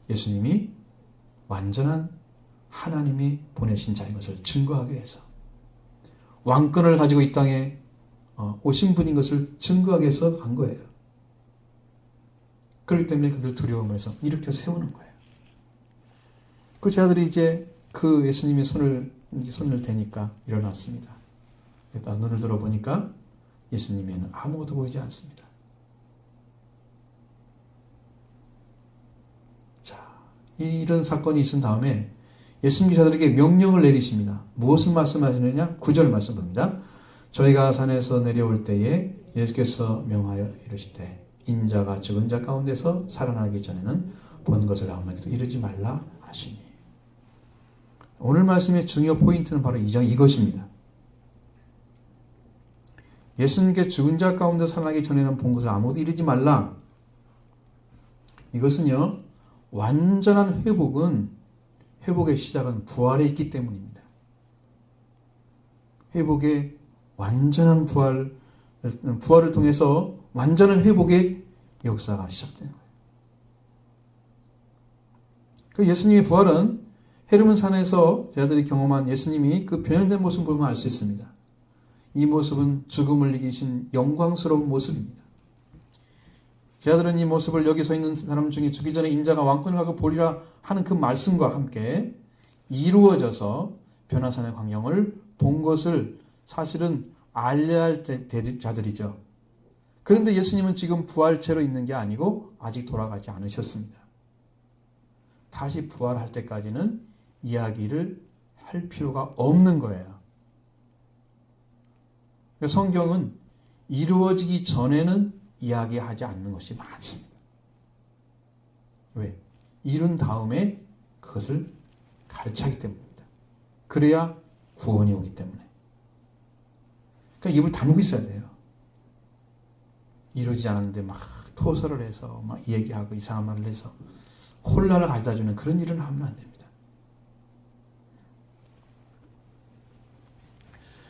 예수님이 완전한 하나님이 보내신 자인 것을 증거하기 위해서 왕권을 가지고 이 땅에 오신 분인 것을 증거하기 위해서 간 거예요. 그렇기 때문에 그들 두려움을 해서 일으켜 세우는 거예요. 그 제자들이 이제 그 예수님의 손을 대니까 일어났습니다. 일단 눈을 들어보니까 예수님에는 아무것도 보이지 않습니다. 자, 이런 사건이 있은 다음에 예수님 저들에게 명령을 내리십니다. 무엇을 말씀하시느냐? 9절 말씀 봅니다. 저희가 산에서 내려올 때에 예수께서 명하여 이르시되 인자가 죽은 자 가운데서 살아나기 전에는 본 것을 아무에게도 이르지 말라 하시니. 오늘 말씀의 중요 포인트는 바로 이것입니다. 예수님께 죽은 자 가운데 살아나기 전에는 본 것을 아무도 이르지 말라. 이것은요, 완전한 회복의 시작은 부활에 있기 때문입니다. 회복의 완전한 부활을 통해서 완전한 회복의 역사가 시작되는 거예요. 그 예수님의 부활은 헤르몬 산에서 제자들이 경험한 예수님이 그 변형된 모습을 보면 알 수 있습니다. 이 모습은 죽음을 이기신 영광스러운 모습입니다. 제자들은 이 모습을 여기 서 있는 사람 중에 죽기 전에 인자가 왕권을 갖고 보리라 하는 그 말씀과 함께 이루어져서 변화산의 광경을 본 것을 사실은 알려야 할 자들이죠. 그런데 예수님은 지금 부활체로 있는 게 아니고 아직 돌아가지 않으셨습니다. 다시 부활할 때까지는 이야기를 할 필요가 없는 거예요. 성경은 이루어지기 전에는 이야기하지 않는 것이 많습니다. 왜? 이룬 다음에 그것을 가르치기 때문입니다. 그래야 구원이 오기 때문에. 그러니까 입을 다물고 있어야 돼요. 이루어지지 않았는데 막 토설을 해서 막 얘기하고 이상한 말을 해서 혼란을 가져다주는 그런 일은 하면 안 됩니다.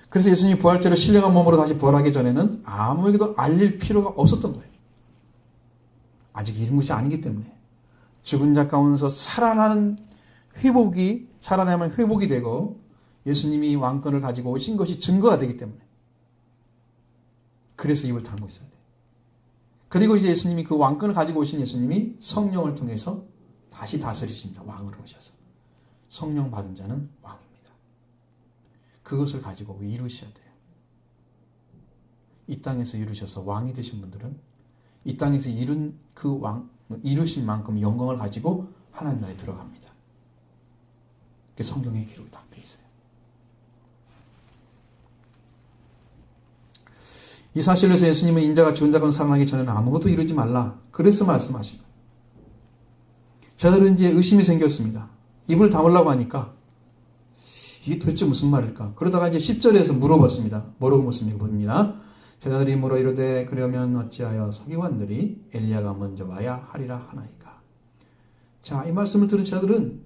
그래서 예수님이 부활체로 신령한 몸으로 다시 부활하기 전에는 아무에게도 알릴 필요가 없었던 거예요. 아직 이른 것이 아니기 때문에. 죽은 자 가운데서 살아나면 회복이 되고 예수님이 왕권을 가지고 오신 것이 증거가 되기 때문에. 그래서 입을 다물고 있어야 돼요. 그리고 이제 예수님이 그 왕권을 가지고 오신 예수님이 성령을 통해서 다시 다스리십니다. 왕으로 오셔서. 성령 받은 자는 왕입니다. 그것을 가지고 이루셔야 돼요. 이 땅에서 이루셔서 왕이 되신 분들은 이 땅에서 이루신 만큼 영광을 가지고 하나님 나라에 들어갑니다. 그게 성경의 기록이 딱 되어 있어요. 이 사실에서 예수님은 인자가 죽은 자 가운데 살아나기 전에는 아무것도 이루지 말라. 그래서 말씀하신 거예요. 저들은 이제 의심이 생겼습니다. 입을 다물라고 하니까 이게 도대체 무슨 말일까? 그러다가 이제 10절에서 물어봤습니다. 뭐라고 묻습니까? 제자들이 물어 이르되 그러면 어찌하여 서기관들이 엘리야가 먼저 와야 하리라 하나이까? 자, 이 말씀을 들은 제자들은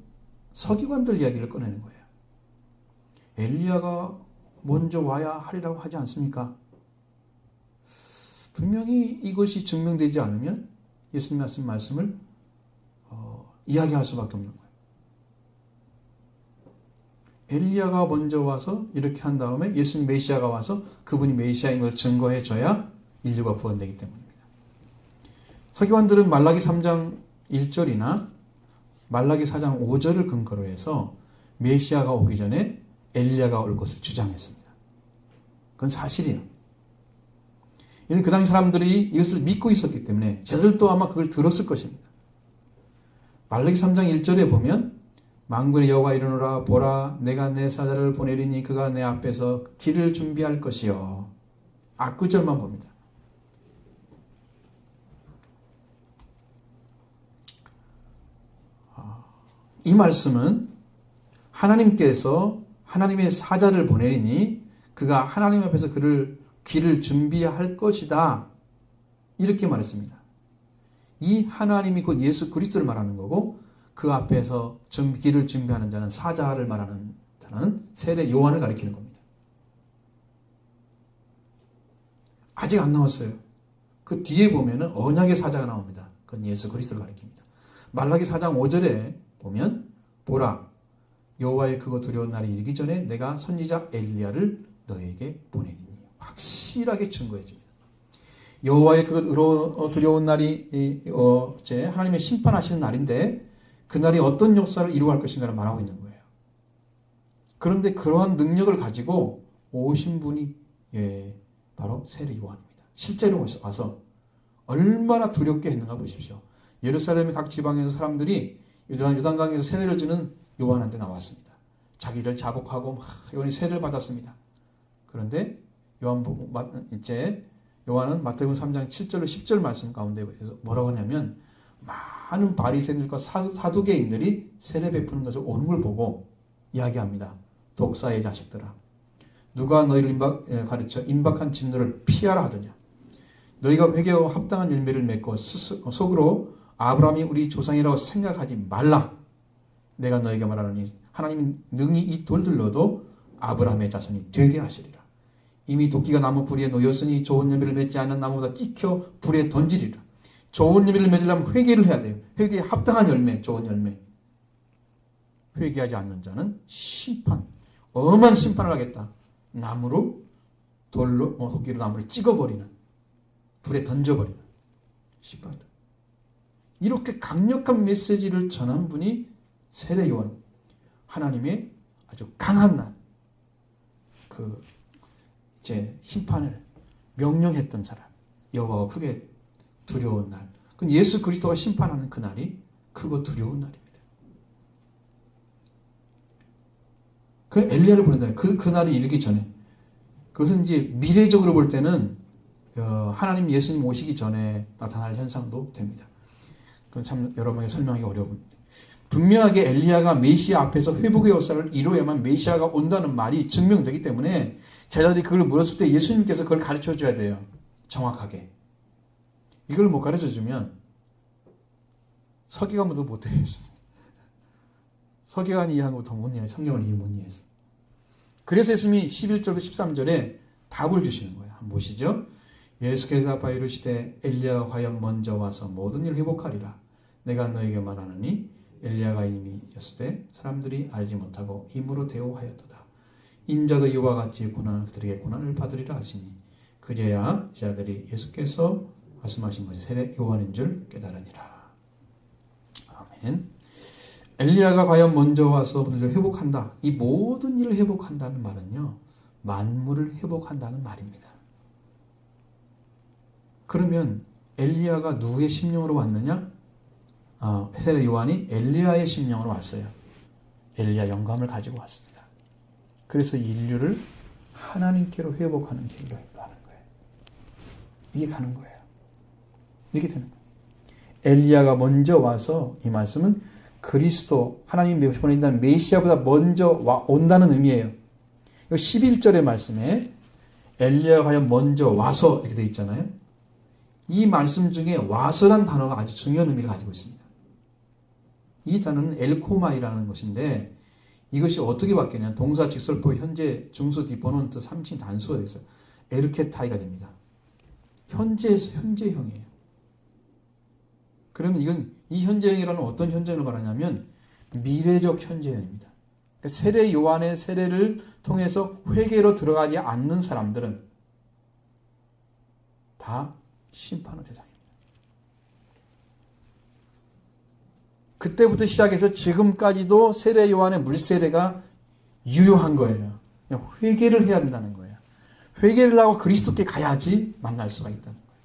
서기관들 이야기를 꺼내는 거예요. 엘리야가 먼저 와야 하리라고 하지 않습니까? 분명히 이것이 증명되지 않으면 예수님 하신 말씀을 이야기할 수밖에 없는 거예요. 엘리야가 먼저 와서 이렇게 한 다음에 예수님 메시아가 와서 그분이 메시아인 걸 증거해 줘야 인류가 구원되기 때문입니다. 서기관들은 말라기 3장 1절이나 말라기 4장 5절을 근거로 해서 메시아가 오기 전에 엘리야가 올 것을 주장했습니다. 그건 사실이에요. 그 당시 사람들이 이것을 믿고 있었기 때문에 저들도 아마 그걸 들었을 것입니다. 말라기 3장 1절에 보면 만군의 여호와 이르노라 보라 내가 내 사자를 보내리니 그가 내 앞에서 길을 준비할 것이요. 앞구절만 봅니다. 이 말씀은 하나님께서 하나님의 사자를 보내리니 그가 하나님 앞에서 그를 길을 준비할 것이다. 이렇게 말했습니다. 이 하나님이 곧 예수 그리스도를 말하는 거고 그 앞에서 길을 준비하는 자는 사자를 말하는 자는 세례 요한을 가리키는 겁니다. 아직 안 나왔어요. 그 뒤에 보면은 언약의 사자가 나옵니다. 그건 예수 그리스도를 가리킵니다. 말라기 4장 5절에 보면 보라 여호와의 크고 두려운 날이 이르기 전에 내가 선지자 엘리야를 너에게 보내리니 확실하게 증거해 줍니다. 여호와의 크고 두려운 날이 하나님의 심판하시는 날인데 그날이 어떤 역사를 이루어갈 것인가를 말하고 있는 거예요. 그런데 그러한 능력을 가지고 오신 분이 바로 세례 요한입니다. 실제로 와서 얼마나 두렵게 했는가 보십시오. 예루살렘의 각 지방에서 사람들이 요단강에서 세례를 주는 요한한테 나왔습니다. 자기를 자복하고 막 요한이 세례를 받았습니다. 그런데 요한은 마태복음 3장 7절로 10절 말씀 가운데 뭐라고 하냐면 많은 바리새인들과 사두개인들이 세례 베푸는 것을 오는 걸 보고 이야기합니다. 독사의 자식들아 누가 너희를 가르쳐 임박한 진노를 피하라 하더냐. 너희가 회개하고 합당한 열매를 맺고 속으로 아브라함이 우리 조상이라고 생각하지 말라. 내가 너에게 말하노니 하나님이 능히 이 돌들로도 아브라함의 자손이 되게 하시리라. 이미 도끼가 나무 뿌리에 놓였으니 좋은 열매를 맺지 않는 나무보다 찍혀 불에 던지리라. 좋은 열매를 맺으려면 회개를 해야 돼요. 회개에 합당한 열매, 좋은 열매. 회개하지 않는 자는 심판, 엄한 심판을 하겠다. 나무로 돌로 도끼로 나무를 찍어버리는, 불에 던져버리는 심판이다. 이렇게 강력한 메시지를 전한 분이 세례 요한, 하나님의 아주 강한 날, 심판을 명령했던 사람, 여호와가 크게 두려운 날. 그 예수 그리스도가 심판하는 그 날이 크고 두려운 날입니다. 그 엘리야를 보낸다. 그 날이 이르기 전에. 그것은 이제 미래적으로 볼 때는 하나님 예수님 오시기 전에 나타날 현상도 됩니다. 그건 참 여러분에게 설명하기 어려웁니다. 분명하게 엘리야가 메시아 앞에서 회복의 역사를 이루어야만 메시아가 온다는 말이 증명되기 때문에 제자들이 그걸 물었을 때 예수님께서 그걸 가르쳐 줘야 돼요. 정확하게. 이걸 못 가르쳐 주면 서기관도 못 이해했어요. 서기관이 이해한 것도 못 이해해요. 성경을 이해 못 이해했어. 그래서 예수님이 11절부터 13절에 답을 주시는 거예요. 한번 보시죠. 예수께서 답하여 이르시되 엘리야가 과연 먼저 와서 모든 일을 회복하리라. 내가 너에게 말하노니 엘리야가 이미 있었되 사람들이 알지 못하고 임으로 대오하였도다. 인자도 이와 같이 그들에게 고난을 받으리라 하시니 그제야 제자들이 예수께서 말씀하신 것이 세례 요한인 줄 깨달으니라. 아멘. 엘리야가 과연 먼저 와서 그들을 회복한다. 이 모든 일을 회복한다는 말은요, 만물을 회복한다는 말입니다. 그러면 엘리야가 누구의 심령으로 왔느냐? 세례 요한이 엘리야의 심령으로 왔어요. 엘리야 영감을 가지고 왔습니다. 그래서 인류를 하나님께로 회복하는 길로 가는 거예요. 이게 가는 거예요. 이렇게 되는 거예요. 엘리야가 먼저 와서 이 말씀은 그리스도 하나님 보낸다는 메시아보다 먼저 온다는 의미예요. 11절의 말씀에 엘리야가 과연 먼저 와서 이렇게 되어 있잖아요. 이 말씀 중에 와서란 단어가 아주 중요한 의미를 가지고 있습니다. 이 단어는 엘코마이라는 것인데 이것이 어떻게 바뀌냐? 동사 직설법 현재 중수 뒷번호는 또 3층 단수가 되어 있어요. 에르케타이가 됩니다. 현재에서 현재형이에요. 그러면 이건 이 현재형이라는 어떤 현재형을 말하냐면 미래적 현재형입니다. 세례 요한의 세례를 통해서 회개로 들어가지 않는 사람들은 다 심판의 대상입니다. 그때부터 시작해서 지금까지도 세례 요한의 물세례가 유효한 거예요. 그냥 회개를 해야 된다는 거예요. 회개를 하고 그리스도께 가야지 만날 수가 있다는 거예요.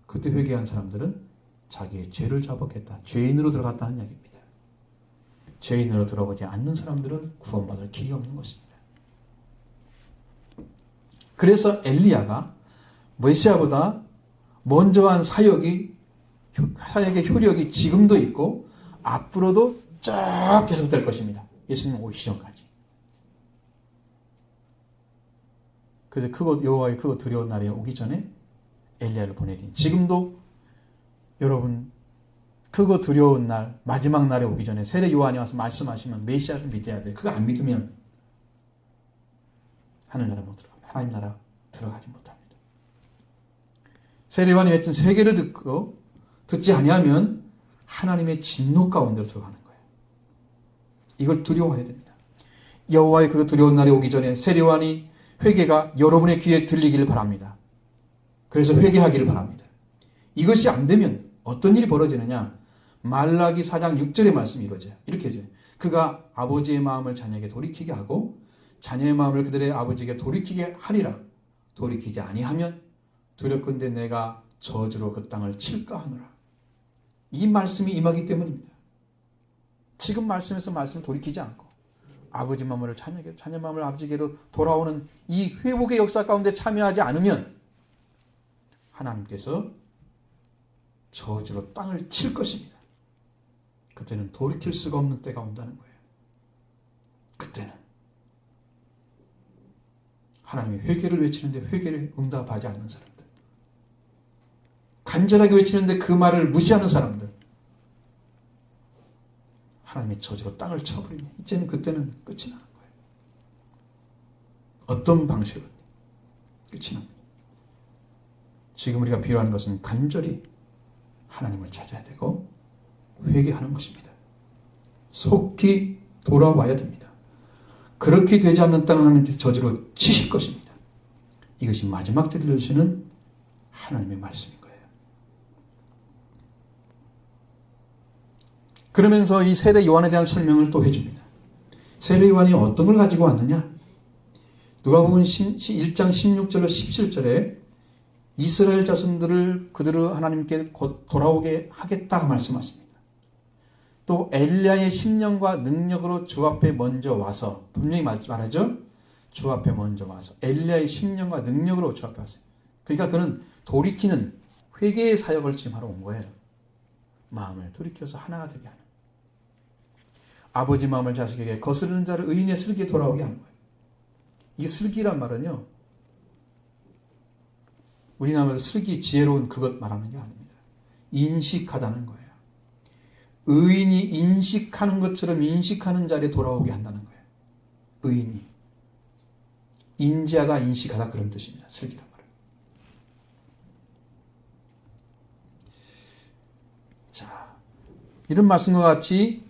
그때 회개한 사람들은 자기의 죄를 잡았겠다. 죄인으로 들어갔다는 이야기입니다. 죄인으로 들어가지 않는 사람들은 구원받을 길이 없는 것입니다. 그래서 엘리야가 메시아보다 먼저 한 사역의 효력이 지금도 있고 앞으로도 쭉 계속될 것입니다. 예수님 오기 전까지. 그래서 여호와의 크고 두려운 날이 오기 전에 엘리야를 보내니 지금도 여러분 크고 두려운 날 마지막 날에 오기 전에 세례 요한이 와서 말씀하시면 메시아를 믿어야 돼요. 그거 안 믿으면 하늘나라 못 들어갑니다. 하나님 나라 들어가지 못합니다. 세례 요한이 외친 세계를 듣지 아니하면 하나님의 진노 가운데로 들어가는 거예요. 이걸 두려워해야 됩니다. 여호와의 그 두려운 날이 오기 전에 세례 요한이 회개가 여러분의 귀에 들리기를 바랍니다. 그래서 회개하기를 바랍니다. 이것이 안 되면 어떤 일이 벌어지느냐? 말라기 4장 6절의 말씀이 이루어져요. 이렇게 해줘요. 그가 아버지의 마음을 자녀에게 돌이키게 하고 자녀의 마음을 그들의 아버지에게 돌이키게 하리라. 돌이키지 아니하면 두렵건대 내가 저주로 그 땅을 칠까 하노라. 이 말씀이 임하기 때문입니다. 지금 말씀에서 말씀을 돌이키지 않고 아버지 마음을 자녀에게, 자녀 마음을 아버지에게로 돌아오는 이 회복의 역사 가운데 참여하지 않으면 하나님께서 저주로 땅을 칠 것입니다. 그때는 돌이킬 수가 없는 때가 온다는 거예요. 그때는 하나님의 회개를 외치는데 회개를 응답하지 않는 사람들, 간절하게 외치는데 그 말을 무시하는 사람들, 하나님의 저주로 땅을 쳐버리면 이제는 그때는 끝이 나는 거예요. 어떤 방식으로 끝이 납니다. 지금 우리가 필요한 것은 간절히 하나님을 찾아야 되고 회개하는 것입니다. 속히 돌아와야 됩니다. 그렇게 되지 않는 땅은 하나님께서 저주로 치실 것입니다. 이것이 마지막 때 들려주시는 하나님의 말씀인 거예요. 그러면서 이 세례 요한에 대한 설명을 또 해줍니다. 세례 요한이 어떤 걸 가지고 왔느냐? 누가복음 1장 16절로 17절에 이스라엘 자손들을 그들을 하나님께 곧 돌아오게 하겠다 말씀하십니다. 또 엘리야의 심령과 능력으로 주 앞에 먼저 와서, 분명히 말하죠. 주 앞에 먼저 와서 엘리야의 심령과 능력으로 주 앞에 왔어요. 그러니까 그는 돌이키는 회개의 사역을 지금 하러 온 거예요. 마음을 돌이켜서 하나가 되게 하는, 아버지 마음을 자식에게 거스르는 자를 의인의 슬기에 돌아오게 하는 거예요. 이 슬기란 말은요, 우리나라에서 슬기, 지혜로운 그것 말하는 게 아닙니다. 인식하다는 거예요. 의인이 인식하는 것처럼 인식하는 자리에 돌아오게 한다는 거예요. 의인이. 인지하다, 인식하다, 그런 뜻입니다. 슬기란 말은. 자, 이런 말씀과 같이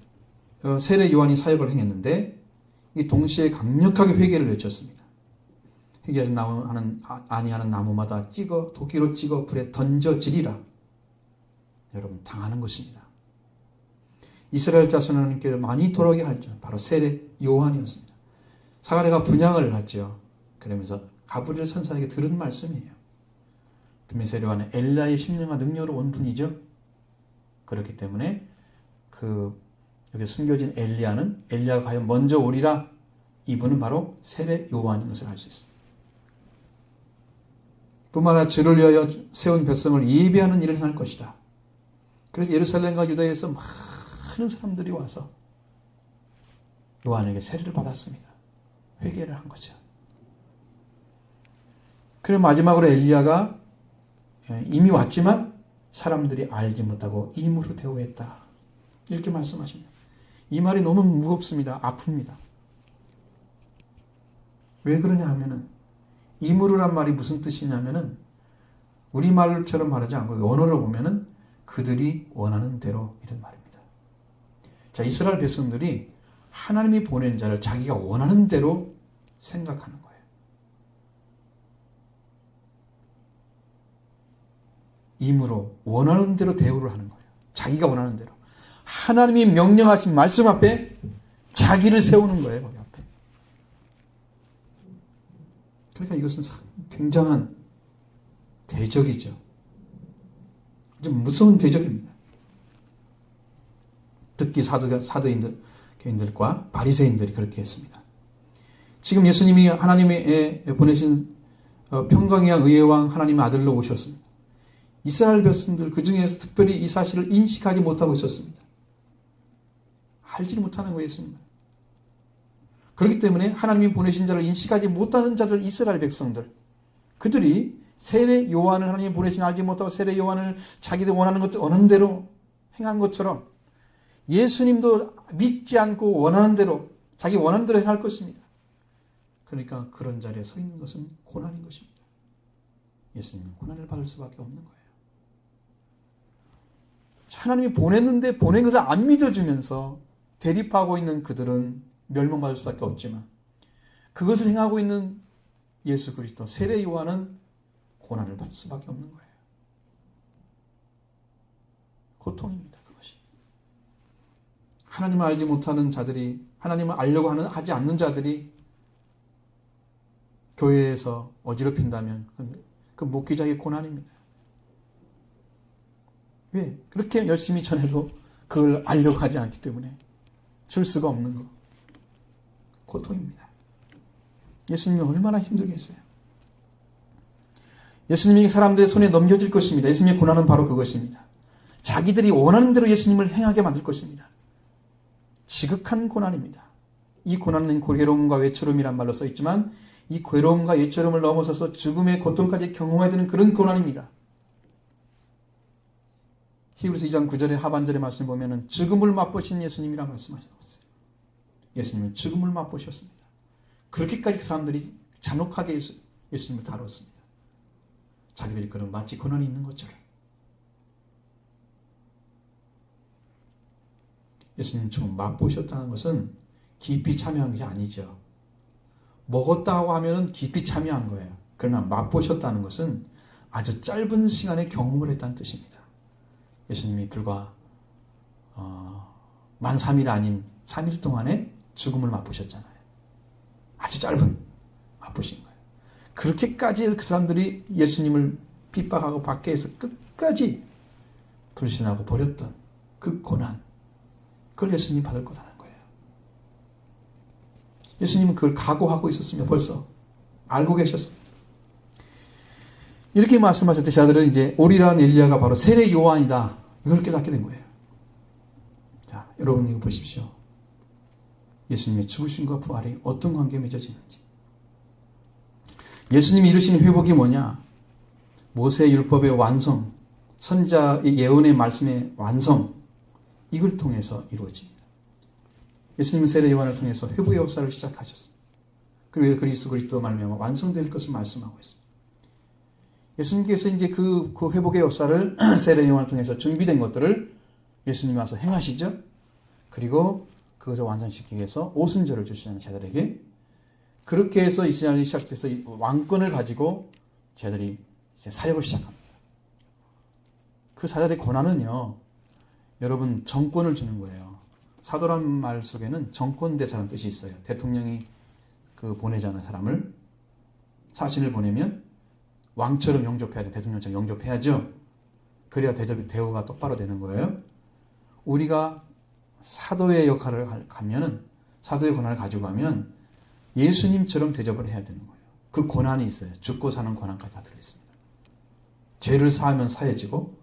세례 요한이 사역을 행했는데 이 동시에 강력하게 회개를 외쳤습니다. 회개하지 아니하는 나무마다 도끼로 찍어 불에 던져지리라. 여러분, 당하는 것입니다. 이스라엘 자손 하나님께 많이 돌아오게 할 자, 바로 세례 요한이었습니다. 사가랴가 분향을 하죠. 그러면서 가브리엘 선사에게 들은 말씀이에요. 그러면 세례 요한은 엘리야의 심령과 능력으로 온 분이죠. 그렇기 때문에 여기 숨겨진 엘리야가 과연 먼저 오리라. 이분은 바로 세례 요한인 것을 알 수 있습니다. 뿐만 아니라 주를 위하여 세운 백성을 예배하는 일을 행할 것이다. 그래서 예루살렘과 유다에서 많은 사람들이 와서 요한에게 세례를 받았습니다. 회개를 한 거죠. 그리고 마지막으로 엘리야가 이미 왔지만 사람들이 알지 못하고 임으로 대우했다. 이렇게 말씀하십니다. 이 말이 너무 무겁습니다. 아픕니다. 왜 그러냐 하면은 이무르란 말이 무슨 뜻이냐면은 우리말처럼 말하지 않고 언어를 보면은 그들이 원하는 대로 이런 말입니다. 자, 이스라엘 백성들이 하나님이 보낸 자를 자기가 원하는 대로 생각하는 거예요. 임으로 원하는 대로 대우를 하는 거예요. 자기가 원하는 대로. 하나님이 명령하신 말씀 앞에 자기를 세우는 거예요. 거기 앞에. 그러니까 이것은 굉장한 대적이죠. 좀 무서운 대적입니다. 특히 사도인들과 바리새인들이 그렇게 했습니다. 지금 예수님이 하나님의 보내신 평강의 의의 왕 하나님의 아들로 오셨습니다. 이스라엘 백성들 그 중에서 특별히 이 사실을 인식하지 못하고 있었습니다. 알지 못하는 거예요, 예수님은. 그렇기 때문에 하나님이 보내신 자를 인식하지 못하는 자들, 이스라엘 백성들, 그들이 세례 요한을 하나님이 보내신 알지 못하고 세례 요한을 자기들 원하는 것, 원하는 대로 행한 것처럼 예수님도 믿지 않고 원하는 대로, 자기 원하는 대로 행할 것입니다. 그러니까 그런 자리에 서 있는 것은 고난인 것입니다. 예수님은 고난을 받을 수밖에 없는 거예요. 하나님이 보냈는데 보낸 것을 안 믿어주면서 대립하고 있는 그들은 멸망받을 수밖에 없지만 그것을 행하고 있는 예수 그리스도 세례 요한은 고난을 받을 수밖에 없는 거예요. 고통입니다. 그것이. 하나님을 알지 못하는 자들이, 하나님을 알려고 하지 않는 자들이 교회에서 어지럽힌다면 그 목회자의 고난입니다. 왜? 그렇게 열심히 전해도 그걸 알려고 하지 않기 때문에 줄 수가 없는 거. 고통입니다. 예수님이 얼마나 힘들겠어요. 예수님이 사람들의 손에 넘겨질 것입니다. 예수님의 고난은 바로 그것입니다. 자기들이 원하는 대로 예수님을 행하게 만들 것입니다. 지극한 고난입니다. 이 고난은 괴로움과 외로움이란 말로 써있지만 이 괴로움과 외로움을 넘어서서 죽음의 고통까지 경험해야 되는 그런 고난입니다. 히브리서 2장 9절의 하반절의 말씀을 보면 죽음을 맛보신 예수님이라 말씀하셨어요. 예수님은 죽음을 맛보셨습니다. 그렇게까지 그 사람들이 잔혹하게 예수님을 다뤘습니다. 자기들이 그런 마치 고난이 있는 것처럼. 예수님 좀 맛보셨다는 것은 깊이 참여한 것이 아니죠. 먹었다고 하면 깊이 참여한 거예요. 그러나 맛보셨다는 것은 아주 짧은 시간에 경험을 했다는 뜻입니다. 예수님이 불과 만 3일 아닌 3일 동안에 죽음을 맛보셨잖아요. 아주 짧은 맛보신 거예요. 그렇게까지 그 사람들이 예수님을 핍박하고 밖에서 끝까지 불신하고 버렸던 그 고난, 그걸 예수님이 받을 거라는 거예요. 예수님은 그걸 각오하고 있었으며 벌써 알고 계셨어요. 이렇게 말씀하셨듯이 자들은 이제 오리라는 엘리야가 바로 세례 요한이다. 이걸 깨닫게 된 거예요. 자, 여러분 이거 보십시오. 예수님의 죽으심과 부활이 어떤 관계에 맺어지는지. 예수님이 이루신 회복이 뭐냐? 모세의 율법의 완성, 선자의 예언의 말씀의 완성, 이걸 통해서 이루어집니다. 예수님은 세례 요한을 통해서 회복의 역사를 시작하셨습니다. 그리고 그리스도 그리스도 말미암아 완성될 것을 말씀하고 있습니다. 예수님께서 이제 그 회복의 역사를 세례 요한을 통해서 준비된 것들을 예수님이 와서 행하시죠. 그리고 그것을 완성시키기 위해서 오순절을 주시는 자들에게 그렇게 해서 이스라엘이 시작돼서 왕권을 가지고 자들이 이제 사역을 시작합니다. 그 사절의 고난은요, 여러분 정권을 주는 거예요. 사도란 말 속에는 정권대사라는 뜻이 있어요. 대통령이 보내자는 사람을 사신을 보내면 왕처럼 영접해야죠. 대통령처럼 영접해야죠. 그래야 대우가 똑바로 되는 거예요. 우리가 사도의 역할을 가면은, 사도의 권한을 가지고 가면 예수님처럼 대접을 해야 되는 거예요. 그 고난이 있어요. 죽고 사는 고난까지 다 들어있습니다. 죄를 사하면 사해지고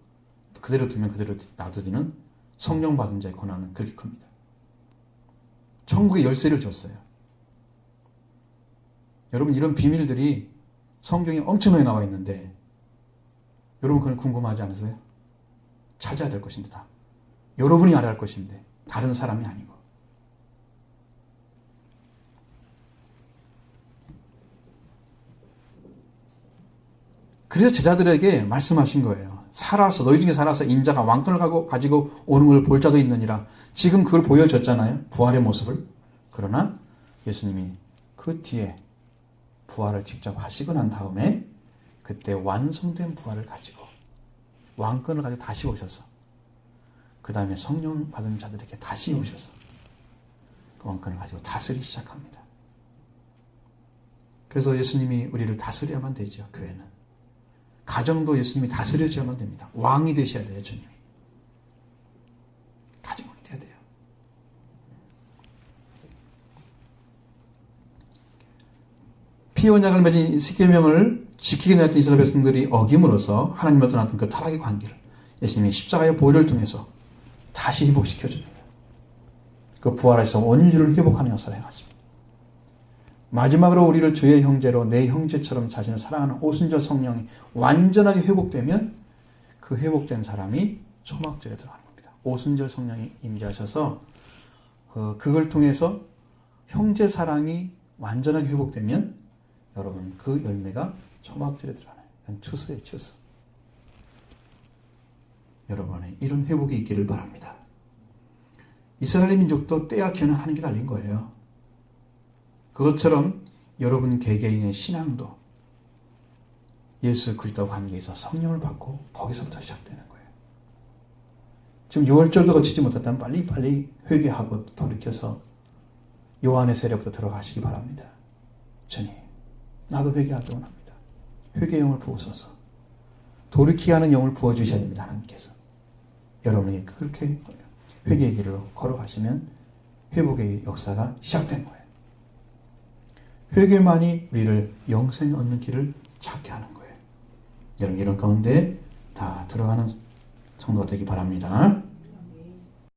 그대로 두면 그대로 놔두는 성령 받은 자의 고난은 그렇게 큽니다. 천국의 열쇠를 줬어요. 여러분, 이런 비밀들이 성경에 엄청나게 나와 있는데 여러분 그건 궁금하지 않으세요? 찾아야 될 것인데 다. 여러분이 알아야 할 것인데 다른 사람이 아니고 그래서 제자들에게 말씀하신 거예요. 너희 중에 살아서 인자가 왕권을 가지고 오는 걸 볼 자도 있느니라. 지금 그걸 보여줬잖아요. 부활의 모습을. 그러나 예수님이 그 뒤에 부활을 직접 하시고 난 다음에 그때 완성된 부활을 가지고 왕권을 가지고 다시 오셔서 그 다음에 성령 받은 자들에게 다시 오셔서 그 왕권을 가지고 다스리기 시작합니다. 그래서 예수님이 우리를 다스려야만 되죠. 교회는. 가정도 예수님이 다스려줘야만 됩니다. 왕이 되셔야 돼요. 주님이. 가정이 돼야 돼요. 피와 언약을 맺은 십계명을 지키게 되었던 이스라엘 백성들이 어김으로써 하나님으로부터 나왔던 그 타락의 관계를 예수님이 십자가의 보혈을 통해서 다시 회복시켜줍니다. 그 부활하셔서 온 인류를 회복하는 역사를 행하십니다. 마지막으로 우리를 주의 형제로 내 형제처럼 자신을 사랑하는 오순절 성령이 완전하게 회복되면 그 회복된 사람이 초막절에 들어가는 겁니다. 오순절 성령이 임재하셔서 그걸 통해서 형제 사랑이 완전하게 회복되면 여러분 그 열매가 초막절에 들어가요. 이건 추수예요. 추수. 여러분의 이런 회복이 있기를 바랍니다. 이스라엘 민족도 때와 기한을 하는 게 달린 거예요. 그것처럼 여러분 개개인의 신앙도 예수 그리스도 관계에서 성령을 받고 거기서부터 시작되는 거예요. 지금 6월절도 거치지 못했다면 빨리 회개하고 돌이켜서 요한의 세례부터 들어가시기 바랍니다. 주님, 나도 회개하기 원합니다. 회개의 영을 부으소서. 돌이키게 하는 영을 부어주셔야 됩니다. 하나님께서. 여러분이 그렇게 회개의 길을 걸어가시면 회복의 역사가 시작된 거예요. 회개만이 우리를 영생 얻는 길을 찾게 하는 거예요. 여러분 이런 가운데 다 들어가는 성도가 되기 바랍니다.